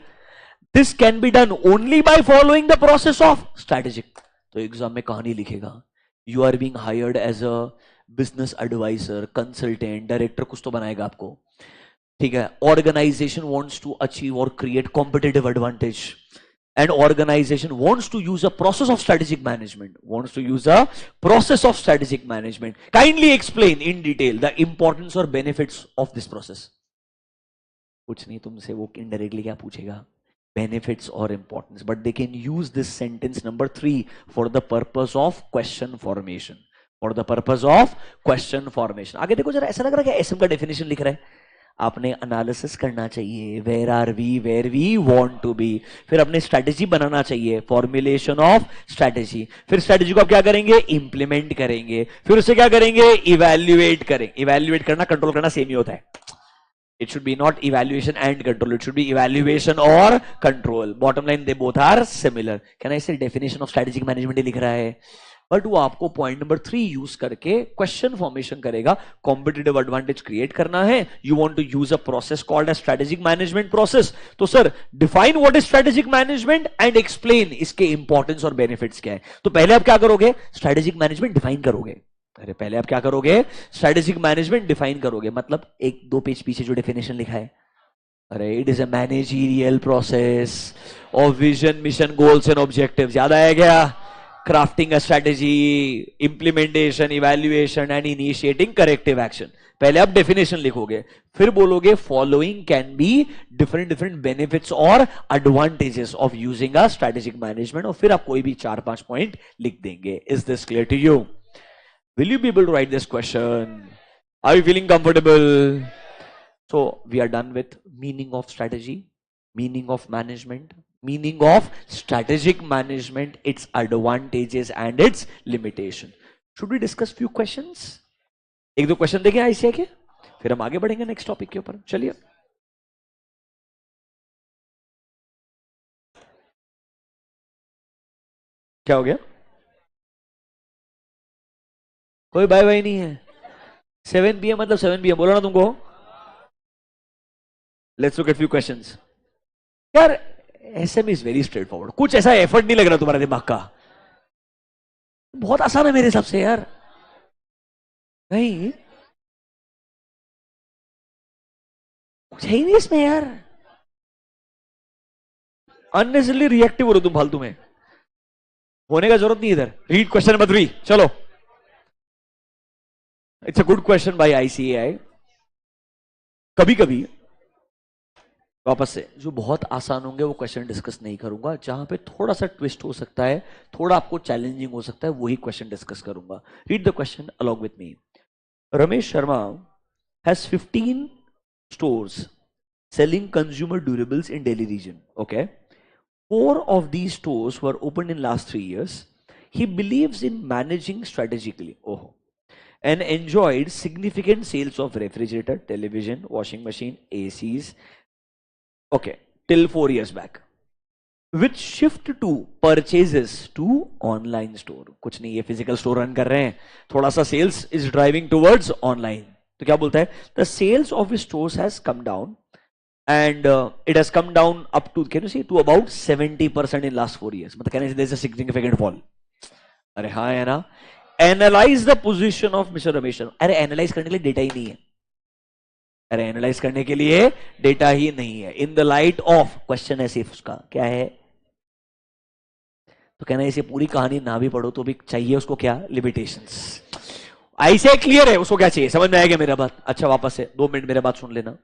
This can be done only by following the process of strategic. तो एग्जाम में कहानी लिखेगा, you are being hired as a business adviser, consultant, director, कुछ तो बनाएगा आपको. ठीक है. ऑर्गेनाइजेशन वांट्स टू अचीव और create competitive advantage, and organization wants to use a process of strategic management. Kindly explain in detail the importance or benefits of this process. कुछ नहीं, तुमसे वो indirectly क्या पूछेगा? Benefits or importance, but they can use this sentence number 3 for the purpose of question formation. आगे देखो जरा, ऐसा लग रहा है कि SM का definition लिख रहा है. आपने एनालिसिस करना चाहिए, where are we, where we want to be. फिर अपने स्ट्रैटेजी बनाना चाहिए, फॉर्मुलेशन ऑफ स्ट्रैटेजी. फिर स्ट्रैटेजी को आप क्या करेंगे? इंप्लीमेंट करेंगे. फिर उसे क्या करेंगे? इवैल्यूएट करेंगे. इवैल्यूएट करना, कंट्रोल करना सेम ही होता है. It should be not evaluation and control, it should be evaluation और control. Bottom line they both are similar. Can I say definition of strategic management ही लिख रहा है, बट वो आपको पॉइंट नंबर 3 यूज करके क्वेश्चन फॉर्मेशन करेगा. Competitive advantage create करना है, you want to use a process called as strategic management process. तो sir define what is strategic management and explain इसके इंपॉर्टेंस और बेनिफिट्स क्या है. तो पहले आप क्या करोगे? स्ट्रेटेजिक मैनेजमेंट डिफाइन करोगे. अरे पहले आप क्या करोगे? स्ट्रेटेजिक मैनेजमेंट डिफाइन करोगे. मतलब 1-2 पेज पीछे जो डेफिनेशन लिखा है, अरे it is a managerial process of vision, mission, goals and objectives. याद आया क्या? crafting a strategy, implementation, evaluation and initiating corrective action. पहले आप डेफिनेशन लिखोगे, फिर बोलोगे following can be different benefits और advantages of using a strategic management, और फिर आप कोई भी 4-5 पॉइंट लिख देंगे. Is this clear to you? Will you be able to write this question? Are you feeling comfortable? So we are done with meaning of strategy, meaning of management, meaning of strategic management, its advantages and its limitation. Should we discuss few questions? एक दो question देखें ICI के, फिर हम आगे बढ़ेंगे next topic के ऊपर. चलिए. क्या हो गया? कोई बाय बाय नहीं है. 7 PM मतलब 7 PM बोला ना तुमको. Let's look at few questions. यार SME is very straightforward. कुछ ऐसा एफर्ट नहीं लग रहा तुम्हारे दिमाग का. बहुत आसान है मेरे हिसाब से यार. नहीं कुछ है ही नहीं इसमें यार. अननेसेसरली रिएक्टिव हो रहे तुम फालतू में. होने का जरूरत नहीं इधर. Read question number 3. चलो. It's a good question by ICAI. कभी कभी वापस से जो बहुत आसान होंगे वो क्वेश्चन डिस्कस नहीं करूंगा. जहां पे थोड़ा सा ट्विस्ट हो सकता है, थोड़ा आपको चैलेंजिंग हो सकता है, वही क्वेश्चन डिस्कस करूंगा. Read the question along with me. Ramesh Sharma has 15 stores selling consumer durables in Delhi region. Okay. 4 of these stores were opened in last 3 years. He believes in managing strategically. Oh. And enjoyed significant sales of refrigerator, television, washing machine, ACs. Okay. Till 4 years back. Which shift to purchases to online store. कुछ नहीं, ये physical store run कर रहे हैं. थोड़ा सा sales is driving towards online. तो क्या बोलता है? The sales of his stores has come down and it has come down up to, can you see, to about 70% in last 4 years. मतलब कहने से there's a significant fall. अरे हाँ है ना. Analyze the position of Mr. Ramesh. अरे analyze करने के लिए डेटा ही नहीं है. अरे एनालाइज करने के लिए डेटा ही नहीं है. In the light of question है सिर्फ उसका क्या है. तो कहना इसे पूरी कहानी ना भी पढ़ो तो भी चाहिए उसको क्या, लिमिटेशंस. ऐसे क्लियर है उसको क्या चाहिए. समझ में आएगा मेरा बात. अच्छा वापस से 2 मिनट मेरे बात सुन लेना.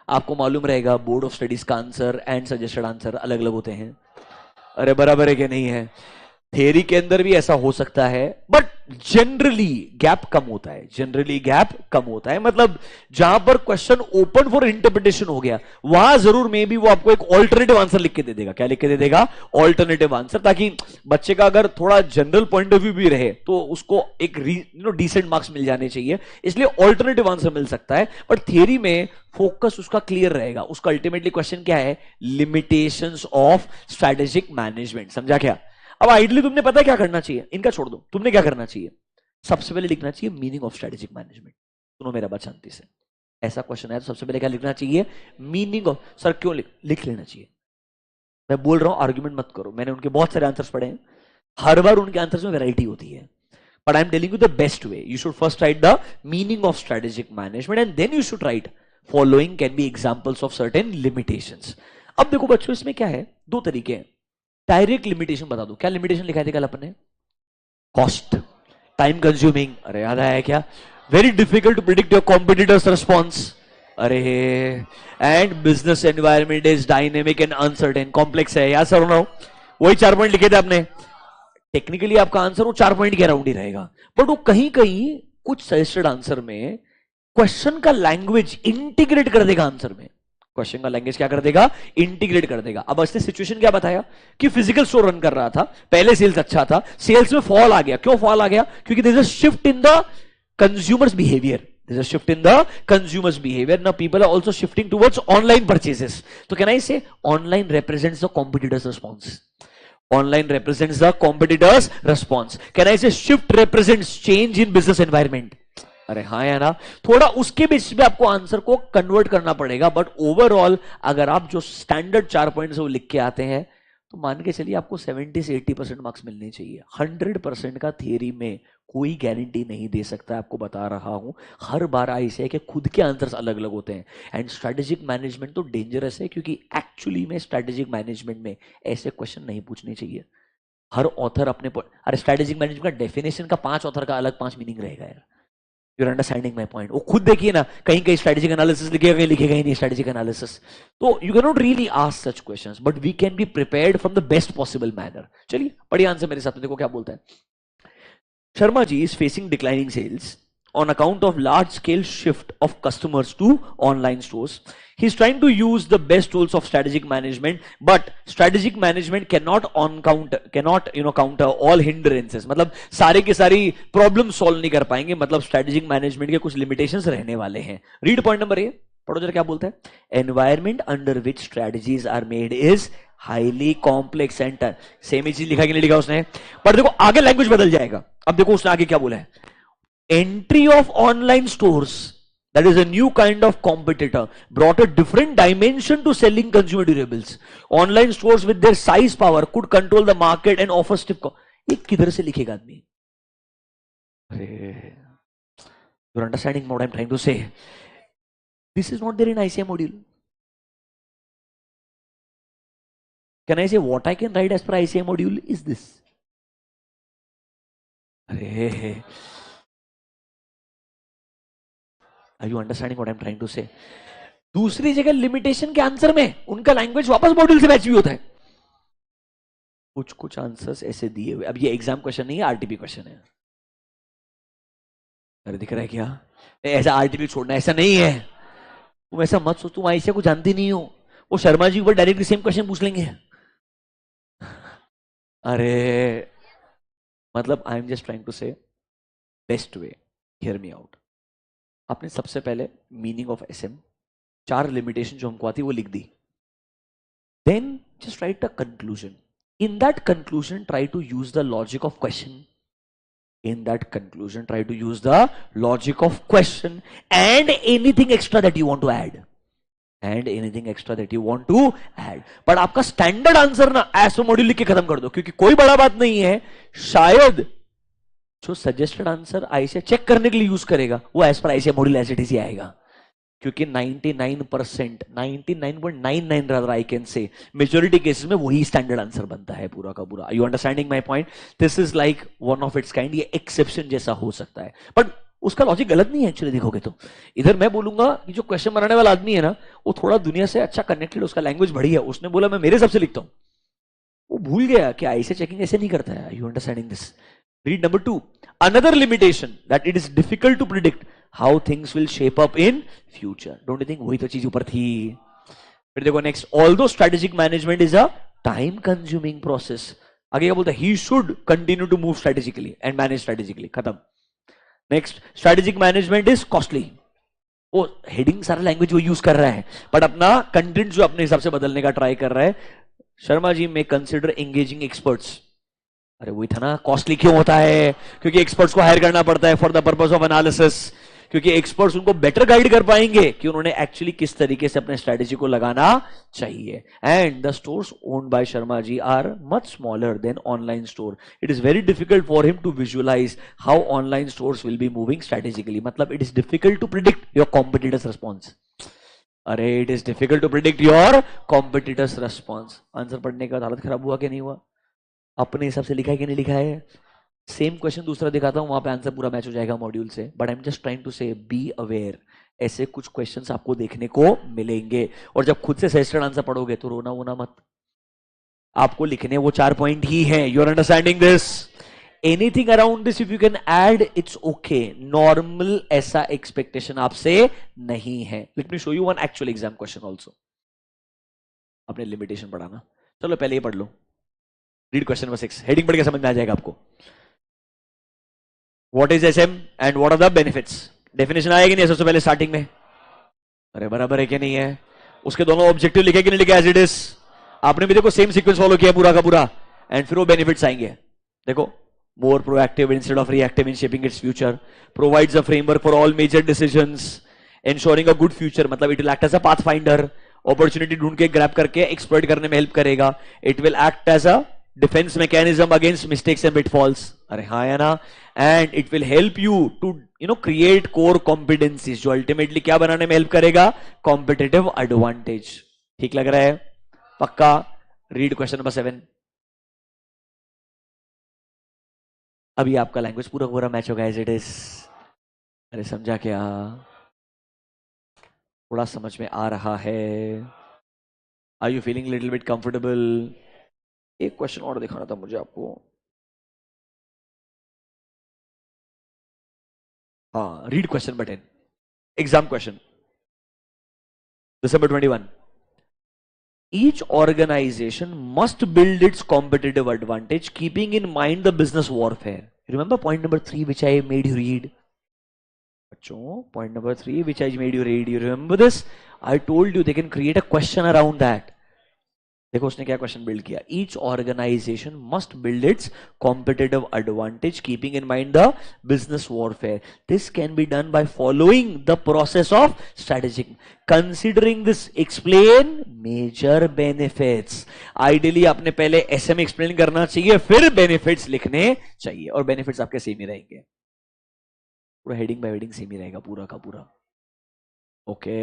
आपको मालूम रहेगा बोर्ड ऑफ स्टडीज का आंसर एंड सजेस्टेड आंसर अलग अलग होते हैं. अरे बराबर है कि नहीं है. थ्योरी के अंदर भी ऐसा हो सकता है बट जनरली गैप कम होता है. जनरली गैप कम होता है मतलब जहां पर क्वेश्चन ओपन फॉर इंटरप्रिटेशन हो गया वहां जरूर मे बी वो आपको एक ऑल्टरनेटिव आंसर लिख के दे देगा. क्या लिख के दे देगा? Alternative answer. ताकि बच्चे का अगर थोड़ा जनरल पॉइंट ऑफ व्यू भी रहे तो उसको एक डिसेंट मार्क्स मिल जाने चाहिए. इसलिए ऑल्टरनेटिव आंसर मिल सकता है बट थ्योरी में फोकस उसका क्लियर रहेगा. उसका अल्टीमेटली क्वेश्चन क्या है? Limitations of strategic management. समझा क्या? अब आइडली तुमने पता है क्या करना चाहिए. इनका छोड़ दो. तुमने क्या करना चाहिए? सबसे पहले लिखना चाहिए मीनिंग ऑफ स्ट्रेटेजिक मैनेजमेंट. सुनो मेरा बात शांति से. ऐसा क्वेश्चन है तो सबसे पहले क्या लिखना चाहिए? Meaning of. सर क्यों लिख लेना चाहिए. मैं बोल रहा हूं आर्ग्यूमेंट मत करो. मैंने उनके बहुत सारे आंसर्स पढ़े हैं. हर बार उनके आंसर्स में वैरायटी होती है but I am telling you the best way. You should first write the meaning of strategic management and then you should write following can be examples of certain limitations. अब देखो बच्चों इसमें क्या है, 2 तरीके हैं. डायरेक्ट लिमिटेशन बता दो. क्या लिमिटेशन लिखा थे कल अपन ने? Cost, time consuming. अरे याद आया क्या? Very difficult to predict your competitors response. अरे and business environment is dynamic and uncertain. Complex है यार सर. वही 4 पॉइंट लिखे थे आपने. टेक्निकली आपका आंसर वो 4 पॉइंट के अराउंड ही रहेगा बट वो कहीं कहीं कुछ सजेस्टेड आंसर में क्वेश्चन का लैंग्वेज इंटीग्रेट कर देगा आंसर में. क्वेश्चन का लैंग्वेज क्या कर देगा? इंटीग्रेट कर देगा. अब इसने सिचुएशन क्या बताया कि फिजिकल स्टोर रन कर रहा था, पहले सेल्स अच्छा था, सेल्स में फॉल आ गया. क्यों फॉल आ गया? क्योंकि there is a shift in the consumers behaviour. There's a shift in the consumer's behavior. Now people are also shifting towards online purchases. So can I say online represents the competitor's response? Online represents the competitor's response. Can I say shift represents change in business environment? अरे हाँ यार ना. थोड़ा उसके basis पे आपको answer को convert करना पड़ेगा बट ओवरऑल अगर आप जो स्टैंडर्ड 4 पॉइंट वो लिख के आते हैं तो मान के चलिए आपको 70 से 80% मार्क्स मिलने चाहिए. 100% का थियरी में कोई गारंटी नहीं दे सकता. आपको बता रहा हूं हर बार ऐसे है कि खुद के आंसर्स अलग अलग होते हैं. एंड स्ट्रेटेजिक मैनेजमेंट तो डेंजरस है क्योंकि एक्चुअली में स्ट्रेटेजिक मैनेजमेंट में ऐसे क्वेश्चन नहीं पूछने चाहिए. हर ऑथर अपने अरे स्ट्रेटेजिक मैनेजमेंट का डेफिनेशन का 5 ऑथर का अलग 5 मीनिंग रहेगा यार. You're understanding my point. वो खुद देखिए ना, कहीं कहीं स्ट्रेटेजिक एनालिसिस लिखेगा, कहीं लिखेगा ही नहीं स्ट्रेटेजिक एनालिसिस. तो you can not really ask such questions but we can be prepared from the best possible manner. चलिए पढ़िए आंसर मेरे साथ में. देखो क्या बोलता है. Sharma ji is facing declining sales on account of large scale shift of customers to online stores. He's trying to use the best tools of strategic management, but strategic management cannot counter all hindrances. मतलब सारे के सारी problem solve नहीं कर पाएंगे, मतलब strategic management के कुछ लिमिटेशंस रहने वाले हैं. रीड पॉइंट नंबर ए, पढ़ो जरा क्या बोलता है. Environment under which strategies are made is highly complex center. Same ही चीज लिखा कि नहीं लिखा उसने, पर देखो आगे लैंग्वेज बदल जाएगा. अब देखो उसने आगे क्या बोला है. Entry of online stores, that is a new kind of competitor, brought a different dimension to selling consumer durables. Online stores with their size power could control the market and offer stiff ये किधर से लिखेगा आदमी. अरे, you're understanding what I'm trying to say. This is not there in ICA module. Can I say what I can write as per ICA module is this? अरे, are you understanding what I'm trying to say? दूसरी जगह limitation के answer में उनका language वापस module से match भी होता है. कुछ कुछ आंसर्स ऐसे दिए हुए. अब ये एग्जाम क्वेश्चन नहीं है, आरटीपी क्वेश्चन है. अरे दिख रहा है क्या? ऐसा आरटीपी छोड़ना ऐसा नहीं है. तुम ऐसा मत सोच, तुम आईसीए को जानती नहीं हो. वो शर्मा जी ऊपर डायरेक्टली सेम क्वेश्चन पूछ लेंगे. अरे मतलब I am just trying to say best way, hear me out. आपने सबसे पहले मीनिंग ऑफ एसएम, 4 लिमिटेशन जो हमको आती वो लिख दी. Then just write a conclusion. In that conclusion try to use the logic of question. In that conclusion, try to use the logic of question and anything extra that you want to add. And anything extra that you want to add. But आपका standard answer ना as module लिख के खत्म कर दो, क्योंकि कोई बड़ा बात नहीं है. शायद जो सजेस्टेड आंसर आईसीए चेक करने के लिए यूज करेगा वो एज पर ICA module as it is आएगा. क्योंकि 99%, 99.99 rather I can say, majority cases में वही स्टैंडर्ड आंसर बनता है पूरा का पूरा. You understanding my point? This is like one of its kind. ये एक्सेप्शन जैसा हो सकता है, बट उसका लॉजिक गलत नहीं है एक्चुअली. देखोगे तो इधर मैं बोलूंगा कि जो क्वेश्चन बनाने वाला आदमी है ना, वो थोड़ा दुनिया से अच्छा कनेक्टेड, उसका लैंग्वेज बढ़ी है. उसने बोला मैं मेरे हिसाब से लिखता हूं, वो भूल गया कि ऐसे चेकिंग ऐसे नहीं करता है. You understanding this? Read number 2. Another limitation that it is difficult to predict how things will shape up in future. Don't you think वही तो चीज ऊपर थी? फिर देखो next. Although strategic management is a time consuming process. आगे क्या बोलता है? He should continue to move strategically and manage strategically. खत्म. Next. Strategic management is costly. वो हेडिंग सारा लैंग्वेज वो यूज कर रहा है, बट अपना कंटेंट जो अपने हिसाब से बदलने का ट्राई कर रहा है. शर्मा जी में कंसिडर एंगेजिंग एक्सपर्ट्स. अरे वही था ना, कॉस्टली क्यों होता है? क्योंकि एक्सपर्ट्स को हायर करना पड़ता है for the purpose of analysis. क्योंकि एक्सपर्ट्स उनको बेटर गाइड कर पाएंगे कि उन्होंने एक्चुअली किस तरीके से अपने स्ट्रेटेजी को लगाना चाहिए. And the stores owned by Sharma ji are much smaller than online store. It is very difficult for him to visualize how online stores will be moving strategically. मतलब it is difficult to predict your competitors response. अरे it is difficult to predict your competitors response. Answer पढ़ने के बाद हालत खराब हुआ कि नहीं हुआ? अपने हिसाब से लिखा है कि नहीं लिखा है? सेम क्वेश्चन दूसरा दिखाता हूं, वहां पे आंसर पूरा मैच हो जाएगा मॉड्यूल से. But I am just trying to say be aware. ऐसे कुछ क्वेश्चंस आपको देखने को मिलेंगे, और जब खुद से सजेस्टेड आंसर पढ़ोगे तो रोना वोना मत. आपको लिखने वो 4 पॉइंट ही हैं. You are understanding this? Anything around this if you can add it's okay. Normal ऐसा एक्सपेक्टेशन आपसे नहीं है. Let me show you one actual exam question also. अपने लिमिटेशन पढ़ाना. चलो पहले ये पढ़ लो. Read question number 6. हेडिंग पढ़ के समझ में आ जाएगा आपको. What is SM and what are the benefits. Definition आएगी नहीं सबसे पहले स्टार्टिंग में? अरे बराबर है कि नहीं है? उसके दोनों ऑब्जेक्टिव लिखे कि नहीं लिखे एज इट इज? आपने भी देखो सेम सीक्वेंस फॉलो किया पूरा का पूरा, एंड फिर वो बेनिफिट्स आएंगे. देखो, more proactive instead of reactive in shaping its future, provides a framework for all major decisions, ensuring a good future. मतलब it will act as a pathfinder, opportunity ढूंढ के grab करके exploit करने में help करेगा. It will act as a defense mechanism against mistakes and pitfalls. अरे हाँ है ना? And it will help you to create core competencies, जो ultimately क्या बनाने में help करेगा? Competitive advantage. ठीक लग रहा है? पक्का? Read question number 7. अभी आपका लैंग्वेज पूरा पूरा मैच होगा एज इट इज. अरे समझा क्या? थोड़ा समझ में आ रहा है? Are you feeling little bit comfortable? एक क्वेश्चन और दिखाना था मुझे आपको. हाँ, read question number 10, exam question, December 21. Each organization must build its competitive advantage, keeping in mind the business warfare. Remember point number 3, which I made you read? Point number 3, which I made you read. You remember this? I told you they can create a question around that. देखो उसने क्या question build किया. Each organization must build its competitive advantage, keeping in mind the business warfare. This can be done by following the process of strategic. Considering this, explain major benefits. Ideally आपने पहले SM explain करना चाहिए, फिर benefits लिखने चाहिए, और benefits आपके same ही रहेंगे. पूरा हेडिंग बाय हेडिंग सेम ही रहेगा पूरा का पूरा. ओके,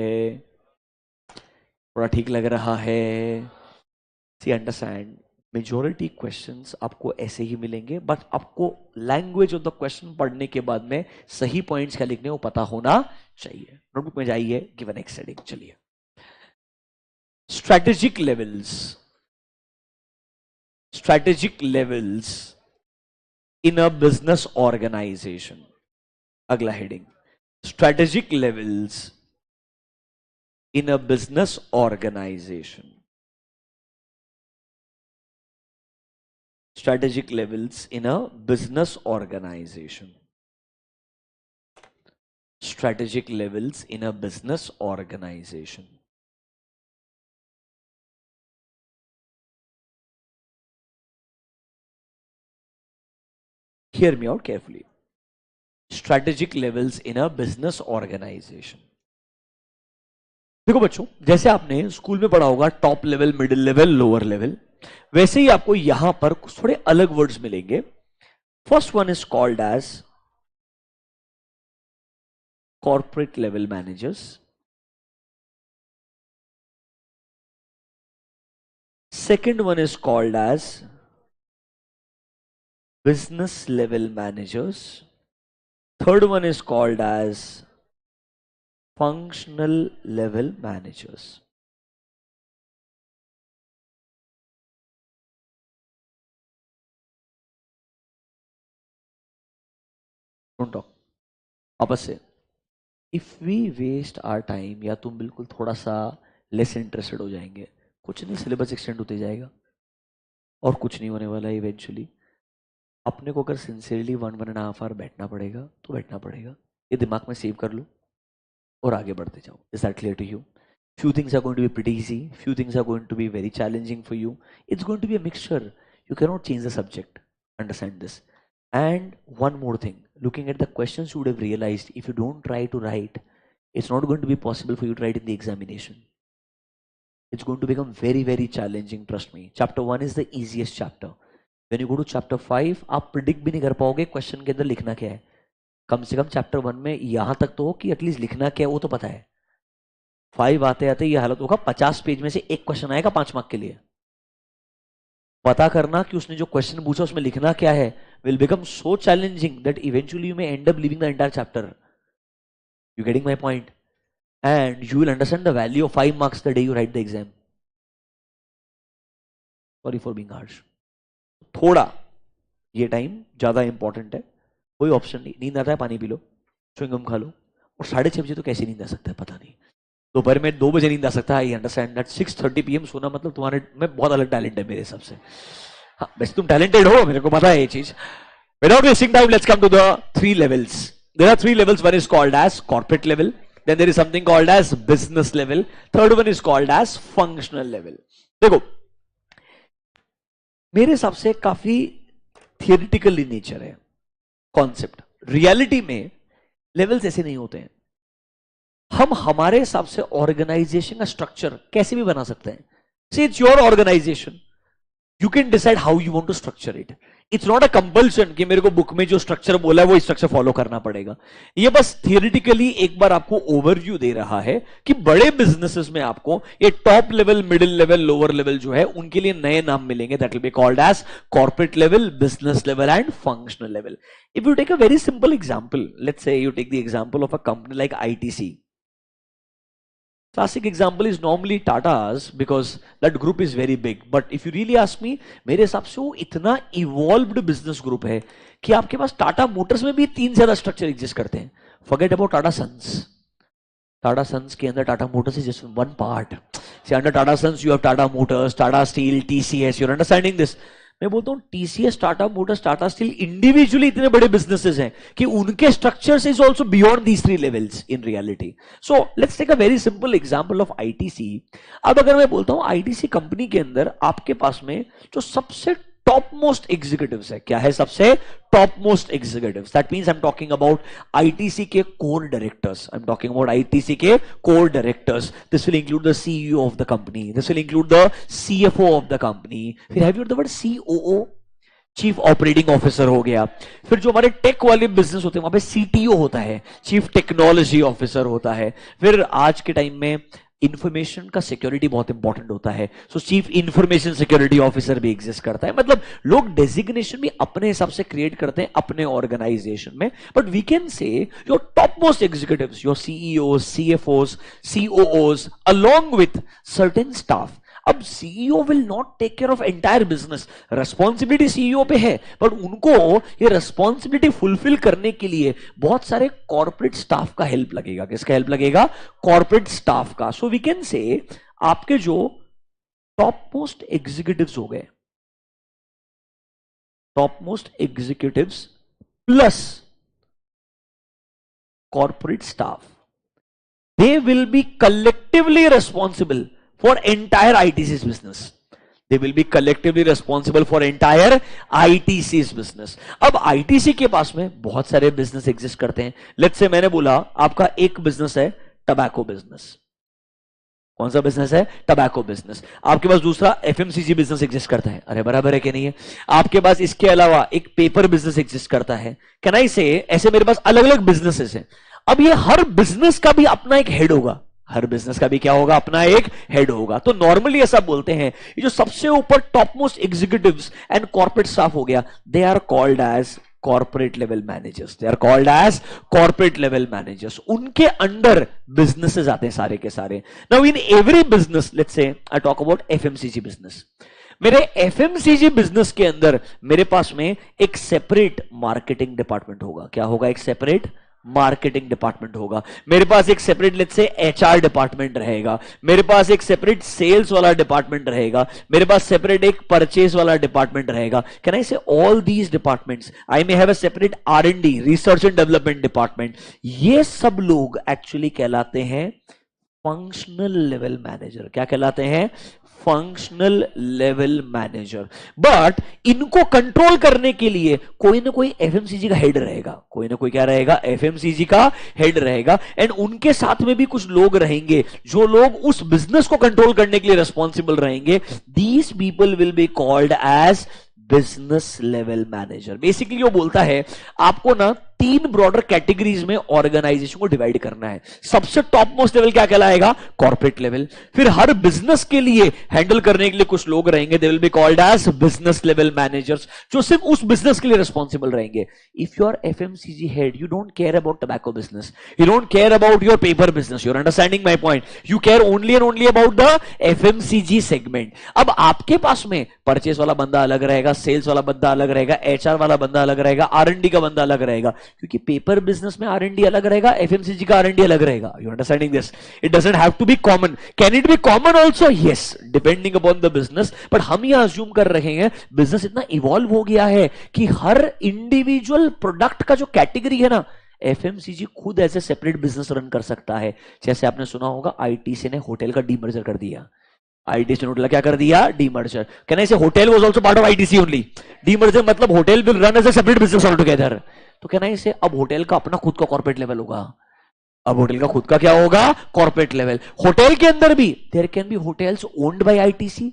पूरा ठीक लग रहा है. See, understand, मेजोरिटी क्वेश्चंस आपको ऐसे ही मिलेंगे, बट आपको लैंग्वेज ऑफ द क्वेश्चन पढ़ने के बाद में सही पॉइंट्स क्या लिखने वो पता होना चाहिए. नोटबुक में जाइए, गिवन नेक्स्ट हेडिंग. चलिए, strategic levels in a business organization. अगला heading, strategic levels in a business organization. Strategic levels in a business organization. Strategic levels in a business organization. Hear me out carefully. Strategic levels in a business organization. देखो बच्चों, जैसे आपने school में पढ़ा होगा top level, middle level, lower level, वैसे ही आपको यहां पर थोड़े अलग वर्ड्स मिलेंगे. First one is called as corporate level managers. Second one is called as business level managers. Third one is called as functional level managers. Don't talk. आपस से. If we waste our time, या तुम बिल्कुल थोड़ा सा less interested हो जाएंगे, कुछ नहीं, सिलेबस एक्सटेंड होते जाएगा और कुछ नहीं होने वाला. इवेंचुअली अपने को अगर सिंसियरली 1.5 आवर बैठना पड़ेगा तो बैठना पड़ेगा. ये दिमाग में सेव कर लो और आगे बढ़ते जाओ. Is that clear to you? Few things are going to be pretty easy. Few things are going to be very challenging for you. It's going to be a mixture. You cannot change the subject. Understand this. And one more thing. Looking at the questions, you would have realized if you don't try to write, it's not going to be possible for you to write in the examination. It's going to become very, very challenging. Trust me. Chapter 1 is the easiest chapter. When you go to chapter 5, आप predict भी नहीं कर पाओगे question के अंदर लिखना क्या है. कम से कम चैप्टर 1 में यहां तक तो हो कि एटलीस्ट लिखना क्या है वो तो पता है. 5 आते आते ये हालत होगा, 50 पेज में से एक क्वेश्चन आएगा 5 मार्क के लिए. पता करना कि उसने जो क्वेश्चन पूछा उसमें लिखना क्या है will become so challenging that eventually you may and up living the entire chapter. You getting my point? And you will understand the value of 5 marks the day you right the exam. Sorry for being harsh. थोड़ा ये time ज्यादा important है. कोई option नहीं. नींद आता है पानी पी लो, च्युइंगम खा लो, और 6:30 बजे तो कैसे नींद आ सकता है पता नहीं. दोपहर में 2 बजे नींद आ सकता है. आई अंडरस्टैंड दैट 6:30 PM सोना मतलब तुम्हारे में बहुत अलग टैलेंट है मेरे हिसाब से. हाँ, वैसे तुम टैलेंटेड हो, मेरे को पता है ये चीज. Without wasting time, let's come to the 3 levels. There are 3 levels. One is called as corporate level, then there is something called as business level, third one is called as functional level. देखो, मेरे हिसाब से काफी theoretical in nature है concept. Reality में levels ऐसे नहीं होते हैं. हम हमारे हिसाब से ऑर्गेनाइजेशन का स्ट्रक्चर कैसे भी बना सकते हैं. See it's your organisation, you can decide how you want to structure it. It's not a compulsion कि मेरे को बुक में जो स्ट्रक्चर बोला है वो स्ट्रक्चर फॉलो करना पड़ेगा. ये बस थियोरिटिकली एक बार आपको ओवरव्यू दे रहा है कि बड़े बिजनेसेस में आपको ये top level, middle level, lower level जो है उनके लिए नए नाम मिलेंगे. That will be called as corporate level, business level and functional level. If you take a very simple example, let's say you take the example of a company like ITC. Classic example is normally Tata's because that group is very big. But if you really ask me, मेरे हिसाब से वो इतना evolved business group है कि आपके पास Tata Motors में भी 3 से ज्यादा स्ट्रक्चर एग्जिस्ट करते हैं. Forget about Tata Sons. Tata Sons के अंदर Tata Motors is just one part. See, under Tata Sons you have Tata Motors, Tata Steel, TCS. You're understanding this? मैं बोलता हूँ TCS, Tata Motors, Tata Steel individually इतने बड़े businesses हैं कि उनके structures is also beyond these three levels in reality. So let's take a very simple example of ITC. अब अगर मैं बोलता हूँ ITC कंपनी के अंदर आपके पास में जो सबसे टॉप मोस्ट एग्जीक्यूटिव्स है, क्या है सबसे top most executives? That means I am talking about ITC के core directors. I am talking about ITC के core directors. This will include the CEO of the company, this will include the CFO of the company. फिर have you the word COO, chief operating officer हो गया. फिर जो हमारे take वाले business होते हैं वहां पे CTO होता है, चीफ टेक्नोलॉजी ऑफिसर होता है. फिर आज के टाइम में इंफॉर्मेशन का सिक्योरिटी बहुत इंपॉर्टेंट होता है, सो चीफ इंफॉर्मेशन सिक्योरिटी ऑफिसर भी एग्जिस्ट करता है. मतलब लोग डेजिग्नेशन भी अपने हिसाब से क्रिएट करते हैं अपने ऑर्गेनाइजेशन में. But we can say your top most executives, your CEOs, CFOs, COOs along with certain staff. अब CEO will not take care of entire business. Responsibility CEO पे है, पर उनको ये रेस्पॉन्सिबिलिटी फुलफिल करने के लिए बहुत सारे कॉर्पोरेट स्टाफ का हेल्प लगेगा. किसका हेल्प लगेगा? कॉर्पोरेट स्टाफ का. सो वी कैन से आपके जो टॉप मोस्ट एग्जीक्यूटिव्स हो गए, top most executives plus corporate staff, they will be collectively responsible for entire ITC's business. They will be collectively responsible for entire ITC's business. अब ITC के पास में बहुत सारे बिजनेस एग्जिस्ट करते हैं. लेट्स से मैंने बोला आपका एक बिजनेस है टबैको बिजनेस. कौन सा बिजनेस है? Tobacco business. आपके पास दूसरा FMCG बिजनेस एग्जिस्ट करता है. अरे बराबर है कि नहीं है? आपके पास इसके अलावा एक पेपर बिजनेस एग्जिस्ट करता है. कैन आई से ऐसे मेरे पास अलग अलग बिजनेसेस हैं. अब ये हर बिजनेस का भी अपना एक हेड होगा. हर बिजनेस का भी क्या होगा? अपना एक हेड होगा. तो नॉर्मली ऐसा बोलते हैं ये जो सबसे ऊपर top most executives and corporate staff हो गया, they are called as corporate level managers. They are called as corporate level managers. उनके अंडर बिजनेसेस आते हैं सारे के सारे. Now in every business, let's say I talk about FMCG business. मेरे FMCG business के अंदर मेरे पास में एक सेपरेट मार्केटिंग डिपार्टमेंट होगा. क्या होगा? एक सेपरेट मार्केटिंग डिपार्टमेंट होगा. मेरे पास एक separate let's say HR department रहेगा. मेरे पास एक सेपरेट सेल्स वाला डिपार्टमेंट रहेगा. मेरे पास सेपरेट एक परचेज वाला डिपार्टमेंट रहेगा. कैन आई से all these departments? I may have a separate R&D, research and development department. ये सब लोग एक्चुअली कहलाते हैं फंक्शनल लेवल मैनेजर. क्या कहलाते हैं? Functional level manager. बट इनको कंट्रोल करने के लिए कोई ना कोई FMCG का हेड रहेगा. कोई ना कोई क्या रहेगा? FMCG का हेड रहेगा. एंड उनके साथ में भी कुछ लोग रहेंगे जो लोग उस बिजनेस को कंट्रोल करने के लिए रिस्पॉन्सिबल रहेंगे. These people will be called as business level manager. Basically वो बोलता है आपको ना 3 ब्रॉडर कैटेगरीज में ऑर्गेनाइजेशन को डिवाइड करना है. सबसे टॉप मोस्ट लेवल क्या कहलाएगा? Corporate level. फिर हर बिजनेस के लिए हैंडल करने के लिए कुछ लोग रहेंगे, they will be called as business level managers, जो सिर्फ उस बिजनेस के लिए रिस्पॉन्सिबल रहेंगे. If you are FMCG head, you don't care about tobacco business, you don't care about your paper business. You are understanding my point? You care only and only about the FMCG segment. अब आपके पास में purchase वाला बंदा अलग रहेगा, sales वाला बंदा अलग रहेगा, HR वाला बंदा अलग रहेगा, R&D का बंदा अलग रहेगा. क्योंकि पेपर बिजनेस में R&D अलग रहेगा, FMCG का R&D अलग रहेगा. You understanding this? It doesn't have to be common. Can it be common also? Yes, depending upon the business. But हम यह अज्यूम कर रहे हैं बिजनेस इतना इवॉल्व हो गया है कि हर इंडिविजुअल प्रोडक्ट का जो कैटेगरी है ना, FMCG खुद as a separate business run कर सकता है. जैसे आपने सुना होगा ITC ने होटल का डीमर्जर कर दिया. ITC ने होटल क्या कर दिया? Demerger. Can I say hotel was also part of ITC only? Demerger मतलब hotel will run as a separate business all together. तो कहना है इसे अब होटल का अपना खुद का कॉर्पोरेट लेवल होगा. अब होटल का खुद का क्या होगा? Corporate level. होटल के अंदर भी there can be hotels owned by ITC.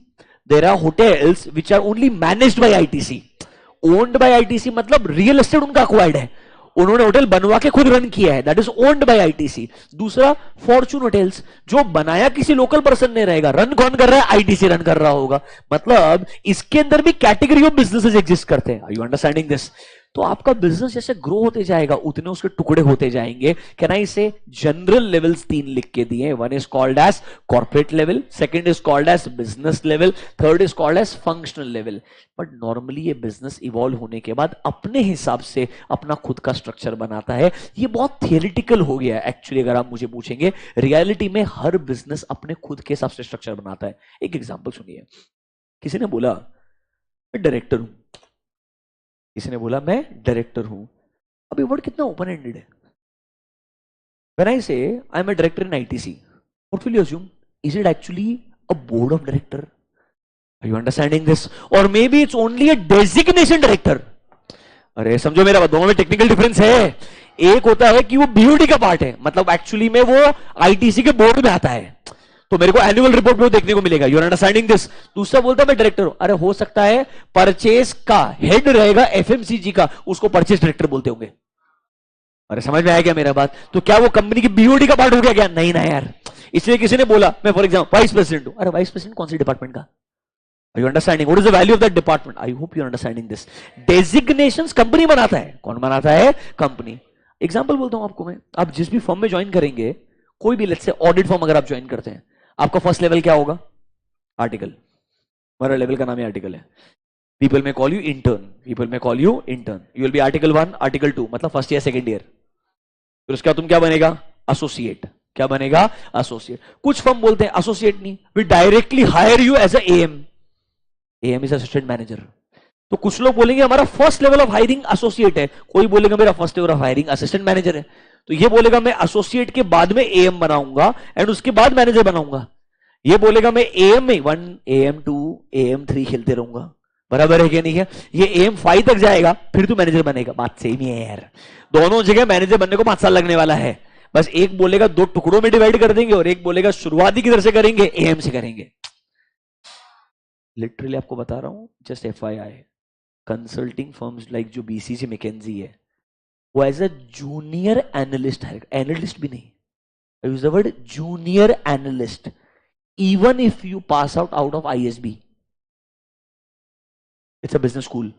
There are hotels which are only managed by ITC. Owned by ITC मतलब रियल एस्टेट उनका एक्वायर्ड है, उन्होंने होटल बनवा के खुद रन किया है, that is owned by ITC. दूसरा फॉर्चून होटल्स, जो बनाया किसी लोकल पर्सन ने रहेगा, रन कौन कर रहा है? ITC रन कर रहा होगा. मतलब इसके अंदर भी कैटेगरी ऑफ बिजनेसेस एग्जिस्ट करते हैं. Are you understanding this? तो आपका बिजनेस जैसे ग्रो होते जाएगा उतने उसके टुकड़े होते जाएंगे। कैन आई से जनरल लेवल्स 3 लिख के दिए। One is called as corporate level, second is called as business level, third is called as functional level. But normally ये बिजनेस इवॉल्व होने के बाद अपने हिसाब से अपना खुद का स्ट्रक्चर बनाता है। ये बहुत थियोरिटिकल हो गया है एक्चुअली, अगर आप मुझे पूछेंगे रियलिटी में हर बिजनेस अपने खुद के हिसाब से स्ट्रक्चर बनाता है। एक एग्जांपल सुनिए, किसी ने बोला मैं डायरेक्टर हूं, किसी ने बोला मैं डायरेक्टर हूं। अब ये वर्ड कितना ओपन एंडेड है। When I say I am a director in ITC, what will you assume? Is it actually a board of director? Are you understanding this? और maybe it's only a designation director. अरे समझो मेरा बात, दोनों में technical difference है। एक होता है कि वो बीओडी का पार्ट है, मतलब एक्चुअली में वो आईटीसी के बोर्ड में आता है, तो मेरे को एनुअल रिपोर्ट में देखने को मिलेगा। You are understanding this? दूसरा बोलता है मैं डायरेक्टर हूं। अरे हो सकता है परचेस का हेड रहेगा एफएमसीजी का, उसको परचेस डायरेक्टर बोलते होंगे। अरे समझ में आया क्या मेरा बात? तो क्या वो कंपनी की बीओडी का पार्ट हो गया क्या? नहीं ना यार। इसलिए किसी ने बोला मैं फॉर एग्जाम्पल वाइस प्रेसिडेंट हूं। अरे वाइस प्रेसिडेंट कौन सी डिपार्टमेंट का? Are you understanding? What is the value of that department? I hope you are understanding this. Designations company बनाता है। कौन बनाता है? कंपनी। एग्जांपल बोलता हूं आपको मैं, आप जिस भी फर्म में ज्वाइन करेंगे, कोई भी लेट्स से ऑडिट फर्म अगर आप ज्वाइन करते हैं, आपका फर्स्ट लेवल क्या होगा? आर्टिकल। हमारा लेवल का नाम ही आर्टिकल है। पीपल में कॉल यू इंटर्न, पीपल में call you intern. You will be article 1, article 2, मतलब फर्स्ट ईयर सेकंड ईयर। फिर उसके बाद तुम क्या बनेगा? एसोसिएट। क्या बनेगा? एसोसिएट। कुछ फर्म बोलते हैं एसोसिएट नहीं, we directly hire you as a AM. AM is assistant manager. तो कुछ लोग बोलेंगे हमारा first level of hiring associate है, कोई बोलेगा मेरा first level of hiring assistant manager है। तो ये बोलेगा मैं एसोसिएट के बाद में एएम बनाऊंगा एंड उसके बाद मैनेजर बनाऊंगा। ये बोलेगा मैं एएम में 1, एएम 2, एएम 3 खेलते रहूंगा। बराबर है कि नहीं है? ये एएम 5 तक जाएगा, फिर तू मैनेजर बनेगा। बात सेम ही है यार, दोनों जगह मैनेजर बनने को 5 साल लगने वाला है। बस एक बोलेगा 2 टुकड़ों में डिवाइड कर देंगे और एक बोलेगा शुरुआती किधर से करेंगे? एएम से करेंगे। लिटरली आपको बता रहा हूं, just FYI, consulting firms like जो बीसीजी मैकेंजी है, वो एज अ जूनियर एनालिस्ट है, एनालिस्ट भी नहीं, I use the word junior analyst. Even if you pass out of ISB, it's a business school,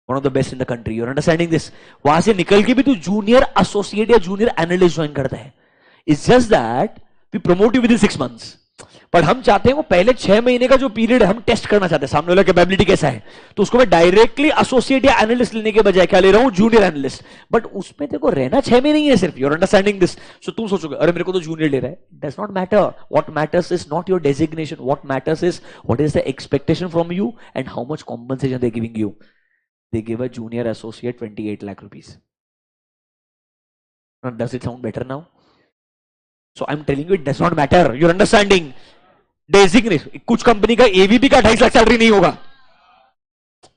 one of the best in the country. You are understanding this? वहां से निकल के भी तू junior associate या junior analyst join करता है। It's just that we promote you with in 6 months, पर हम चाहते हैं वो पहले 6 महीने का जो पीरियड है हम टेस्ट करना चाहते हैं सामने वाला कैपेबिलिटी कैसा है। तो उसको मैं डायरेक्टली एसोसिएट या एनालिस्ट लेने के बजाय क्या ले रहा हूं? Junior analyst. बट उसमें देखो रहना 6 महीने ही है सिर्फ। You are understanding this? So तुम सोचोगे अरे मेरे को तो जूनियर ले रहा है। Does not matter. What matters is not your designation, what matters is what is the expectation from you and how much compensation they giving you. They give a junior associate 28 lakh rupees. Does it sound better now? So I am telling you it does not matter. You are understanding? Designation, कुछ company का AVP का 2.5 lakh salary नहीं होगा।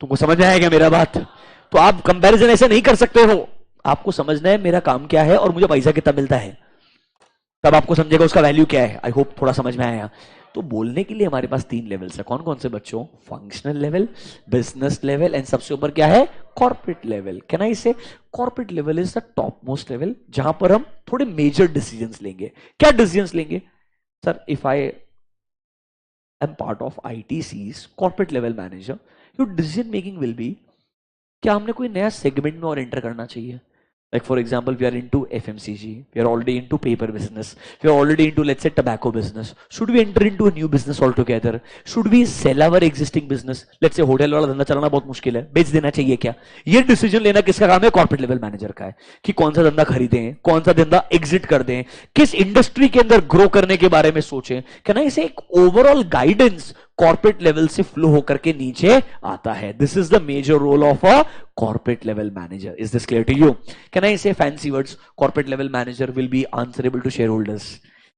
तुमको समझ में आएगा मेरा बात? तो आप कंपैरिजन ऐसे नहीं कर सकते हो। आपको समझना है मेरा काम क्या है और मुझे पैसा कितना मिलता है, तब आपको समझेगा उसका वैल्यू क्या है। आई होप थोड़ा समझ में आया। तो बोलने के लिए हमारे पास 3 लेवल्स है। कौन कौन से बच्चों? Functional level, business level and सबसे ऊपर क्या है? Corporate level. कैन आई से corporate level is the top most level, जहां पर हम थोड़े मेजर डिसीजंस लेंगे। क्या डिसीजंस लेंगे? Sir if I I'm part of ITC's corporate level manager, your decision making will be क्या हमने कोई नया सेगमेंट में और एंटर करना चाहिए। Like for example, we are into FMCG, we are already into paper business, we are already into let's say tobacco business. Should we enter into a new business altogether? Should we sell our existing business? Let's say hotel वाला धंधा चलाना बहुत मुश्किल है, बेच देना चाहिए क्या? ये डिसीजन लेना किसका काम है? कॉर्पोरेट लेवल मैनेजर का है, कि कौन सा धंधा खरीदें, कौन सा धंधा एग्जिट कर दें, किस इंडस्ट्री के अंदर ग्रो करने के बारे में सोचें। कैन आई से एक ओवरऑल गाइडेंस कॉर्पोरेट लेवल से फ्लो होकर के नीचे आता है। This is the major role of a corporate level manager. Is this clear to you? Can I say fancy words? Corporate level manager will be answerable to shareholders.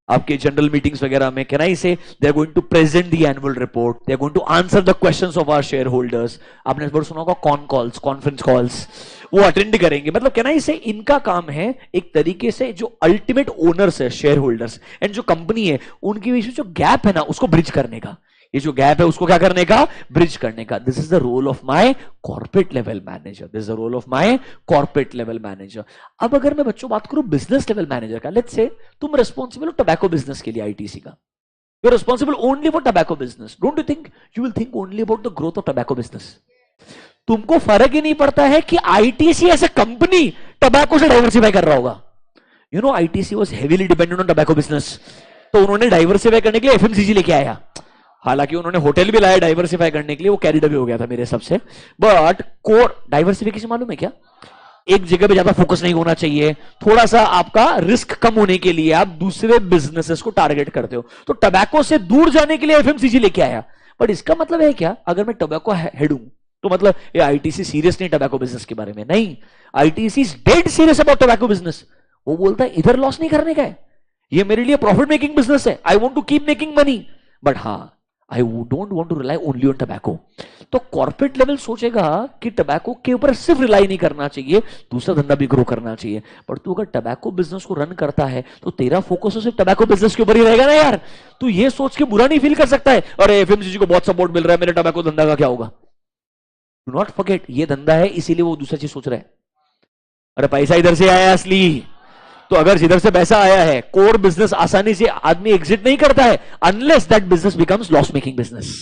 आपके general meetings वगैरह में can I say they are going to present the annual report, they are going to answer the questions of our shareholders. आपने इस बार सुना होगा con calls, conference calls, वो attend करेंगे। मतलब कैन आई से इनका काम है एक तरीके से जो अल्टीमेट ओनर्स है शेयर होल्डर्स एंड जो कंपनी है उनके बीच में जो गैप है ना उसको ब्रिज करने का। ये जो गैप है उसको क्या करने का? ब्रिज करने का। This is the role of my corporate level manager, this is the role of my corporate level manager. अब अगर मैं बच्चों बात करूं बिजनेस लेवल मैनेजर का, लेट्स से तुम रिस्पॉन्सिबल हो टबैको बिजनेस के लिए आईटीसी का, you are responsible only for tobacco business. Don't you think you will think only about the growth of tobacco business? तुमको फर्क ही नहीं पड़ता है कि ITC as a company tobacco से डाइवर्सिफाई कर रहा होगा। You know ITC was heavily dependent on tobacco business, तो उन्होंने डाइवर्सिफाई करने के लिए एफएमसीजी लेके आया। हालांकि उन्होंने होटल भी लाया डाइवर्सिफाई करने के लिए, वो कैरिड अवे हो गया था मेरे हिसाब से। बट कोर डाइवर्सिफिकेशन मालूम है क्या, एक जगह पे ज्यादा फोकस नहीं होना चाहिए, थोड़ा सा आपका रिस्क कम होने के लिए आप दूसरे बिजनेसेस को टारगेट करते हो। तो टबैको से दूर जाने के लिए एफएमसीजी लेके आया। बट इसका मतलब है क्या, अगर मैं टबैको हेड हूं तो मतलब ये आईटीसी सीरियस नहीं टबैको बिजनेस के बारे में, नहीं, ITC is dead serious about tobacco business. वो बोलता है इधर लॉस नहीं करने का है, ये मेरे लिए प्रॉफिट मेकिंग बिजनेस है, I want to keep making money, but हाँ I don't want to rely only on tobacco. तो कॉर्पोरेट लेवल सोचेगा कि टबैको के ऊपर सिर्फ रिलाई नहीं करना चाहिए, दूसरा धंधा भी ग्रो करना चाहिए। पर तू अगर टबैको बिजनेस को रन करता है तो तेरा फोकस तो सिर्फ टबैको बिजनेस के ऊपर ही रहेगा ना यार। तू ये सोच के बुरा नहीं फील कर सकता है अरे एफएमसीजी को बहुत सपोर्ट मिल रहा है, मेरे टबैको धंधा का क्या होगा। डू नॉट फॉरगेट ये धंधा है, इसीलिए वो दूसरा चीज सोच रहा है। अरे पैसा इधर से आया असली, तो अगर इधर से पैसा आया है, कोर बिजनेस आसानी से आदमी एग्जिट नहीं करता है unless that business becomes loss making business.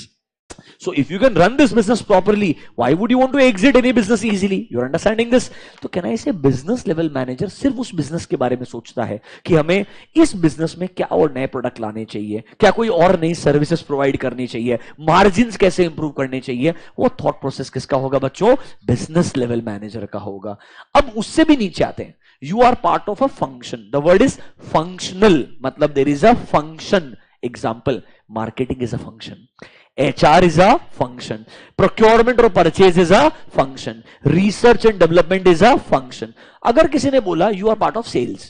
So if you can run this business properly, why would you want to exit any business easily? You're understanding this? तो can I say business level manager सिर्फ उस business के बारे में सोचता है कि हमें इस business में क्या और नए प्रोडक्ट लाने चाहिए, क्या कोई और नई सर्विसेज प्रोवाइड करनी चाहिए, मार्जिन्स कैसे इंप्रूव करने चाहिए। वो थॉट प्रोसेस किसका होगा बच्चों, बिजनेस लेवल मैनेजर का होगा। अब उससे भी नीचे आते हैं, you are part of a function, the word is functional, मतलब there is a function. Example, marketing is a function, HR is a function, procurement और purchase is a function, research and development is a function। अगर किसी ने बोला you are part of sales,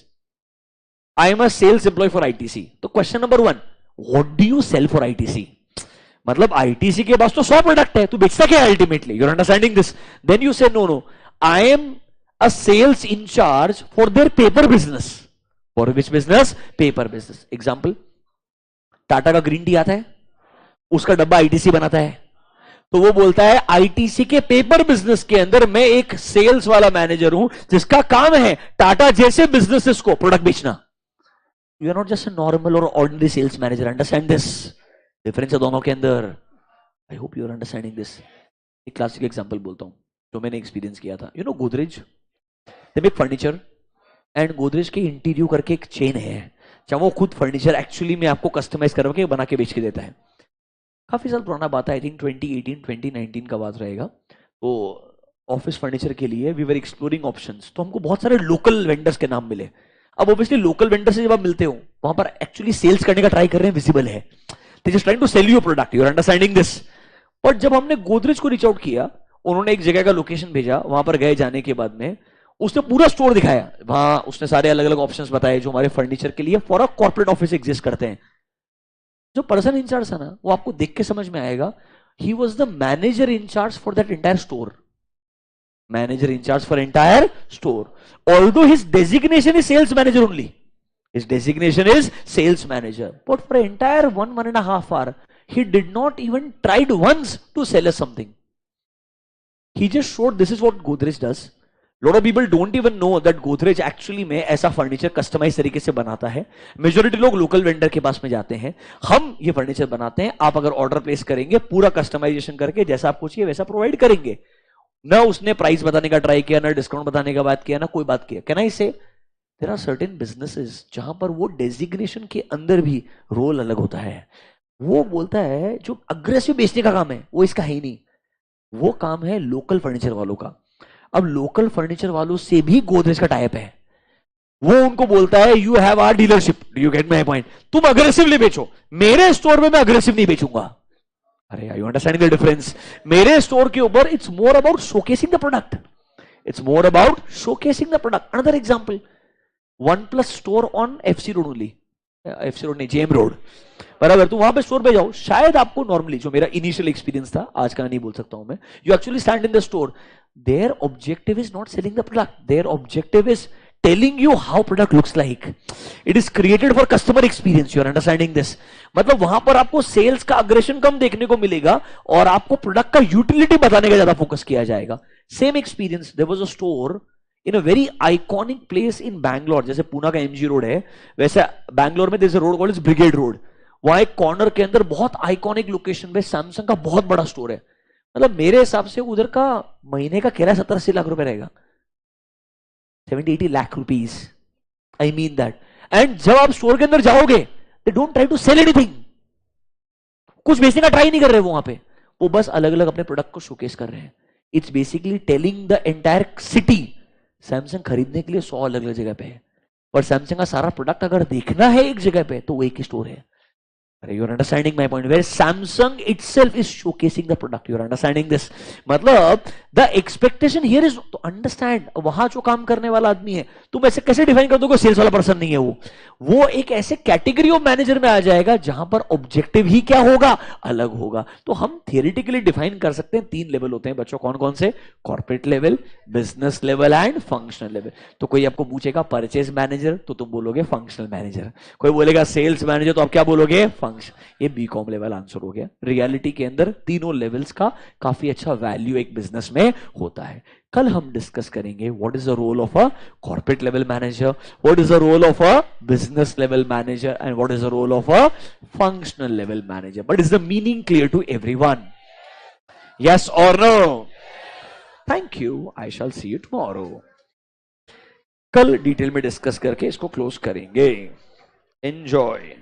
I am a sales employee for ITC, तो question number 1, what do you sell for ITC? मतलब ITC के पास तो 100 product है, तू बेचता क्या है ultimately. You're understanding this? Then you say no, I am a sales in charge for their paper business। For which business? Paper business। Example, Tata का green tea आता है, उसका डब्बा आईटीसी बनाता है, तो वो बोलता है आईटीसी के पेपर बिजनेस के अंदर मैं एक सेल्स वाला मैनेजर हूं जिसका काम है टाटा जैसे बिजनेसेस को प्रोडक्ट बेचना। You are not just a normal और ordinary sales manager. Understand this difference है दोनों के अंदर। I hope you are understanding this. एक क्लासिक एग्जांपल बोलता हूं जो मैंने एक्सपीरियंस किया था। You know Godrej, they make furniture and Godrej के इंटीरियो करके एक चेन है, चाहे वो खुद फर्नीचर एक्चुअली में आपको कस्टमाइज करके बना के बेच के देता है। काफी साल पुराना बात है, आई थिंक 2018 2019 का बात रहेगा। तो ऑफिस फर्नीचर के लिए वी वर एक्सप्लोरिंग ऑप्शंस, तो हमको बहुत सारे लोकल वेंडर्स के नाम मिले। अब ऑब्वियसली लोकल वेंडर से जब आप मिलते हो वहां पर एक्चुअली सेल्स करने का ट्राई कर रहे हैं, विजिबल है, they just trying to sell you product, you are understanding this. But जब हमने गोदरेज को रीच आउट किया, उन्होंने एक जगह का लोकेशन भेजा, वहां पर गए, जाने के बाद में उसने पूरा स्टोर दिखाया, वहां उसने सारे अलग अलग ऑप्शंस बताए जो हमारे फर्नीचर के लिए for a corporate office exist करते हैं। जो पर्सन इंचार्ज था ना, वो आपको देख के समझ में आएगा, he was the manager in charge for that entire store, manager in charge for entire store. Although his designation is sales manager only, his designation is sales manager, but for entire 1.5 hour he did not even tried once to sell us something. He just showed this is what Godrej does. Lot of people don't even know that Godrej actually में ऐसा furniture customise तरीके से बनाता है। Majority लोग local vendor के पास में जाते हैं, हम ये फर्नीचर बनाते हैं, आप अगर ऑर्डर प्लेस करेंगे पूरा कस्टमाइजेशन करके जैसा आपको चाहिए वैसा प्रोवाइड करेंगे। ना उसने प्राइस बताने का ट्राई किया, ना डिस्काउंट बताने का बात किया, ना कोई बात किया। कैन आई से देयर आर सर्टेन बिजनेसेस जहां पर वो डेजिग्नेशन के अंदर भी रोल अलग होता है। वो बोलता है जो अग्रेसिव बेचने का काम है वो इसका है ही नहीं, वो काम है लोकल फर्नीचर वालों का। अब लोकल फर्नीचर वालों से भी गोदरेज का टाइप है, वो उनको बोलता है you have our dealership, do you get my point, तुम अग्रेसिवली बेचो, मेरे स्टोर में मैं अग्रेसिव नहीं बेचूंगा। अरे are you understanding the difference? मेरे स्टोर के ऊपर it's more about showcasing the product, it's more about showcasing the product. Another example, OnePlus store on FC road only, FC road नहीं JM road, पर अगर तुम वहां पे store पे जाओ, शायद आपको नॉर्मली जो मेरा इनिशियल एक्सपीरियंस था, आज का नहीं बोल सकता हूं मैं, you actually stand in the store, their objective is not selling the product, their objective is telling you how product looks like, it is created for customer experience. You are understanding this? मतलब वहां पर आपको sales का aggression कम देखने को मिलेगा और आपको प्रोडक्ट का यूटिलिटी बताने का ज्यादा फोकस किया जाएगा। Same experience, there was a store in a very iconic place in Bangalore, जैसे पूना का एमजी रोड है, वैसे बैंगलोर में there is a road called Brigade Road. वहां एक कॉर्नर के अंदर बहुत आइकॉनिक लोकेशन पे सैमसंग का बहुत बड़ा स्टोर है। मतलब मेरे हिसाब से उधर का महीने का किराया 70-80 लाख रुपए रहेगा, 70-80 lakh rupees, I mean that. And जब आप स्टोर के अंदर जाओगे, they don't try to sell anything, कुछ बेचने का ट्राई नहीं कर रहे वो वहां पे, वो बस अलग अलग अपने प्रोडक्ट को शोकेस कर रहे हैं। It's basically telling the entire city Samsung खरीदने के लिए 100 अलग अलग जगह पे है, पर सैमसंग का सारा प्रोडक्ट अगर देखना है एक जगह पे तो वो एक ही स्टोर है। You're understanding my point, where Samsung itself is showcasing the product. You're understanding this? मतलब the expectation here is to understand, वहां जो काम करने वाला आदमी है, तुम ऐसे कैसे डिफाइन कर दोगे सेल्स वाला पर्सन नहीं है वो एक ऐसे कैटेगरी ऑफ मैनेजर में आ जाएगा जहां पर ऑब्जेक्टिव ही क्या होगा, अलग होगा। तो हम थियरिटिकली डिफाइन कर सकते हैं 3 लेवल होते हैं बच्चों, कौन कौन से? Corporate level, business level and functional level. तो कोई आपको पूछेगा परचेज मैनेजर तो तुम बोलोगे फंक्शनल मैनेजर, कोई बोलेगा सेल्स मैनेजर तो आप क्या बोलोगे? फंक्शन। ये बीकॉम लेवल आंसर हो गया। रियलिटी के अंदर तीनों लेवल्स का काफी अच्छा वैल्यू एक बिजनेस में होता है। कल हम डिस्कस करेंगे what is the role of a corporate level manager, what is the role of a business level manager and what is the role of a functional level manager. But is the meaning clear to everyone? Yes और no? Thank you, I shall see you tomorrow. कल detail में discuss करके इसको close करेंगे। Enjoy.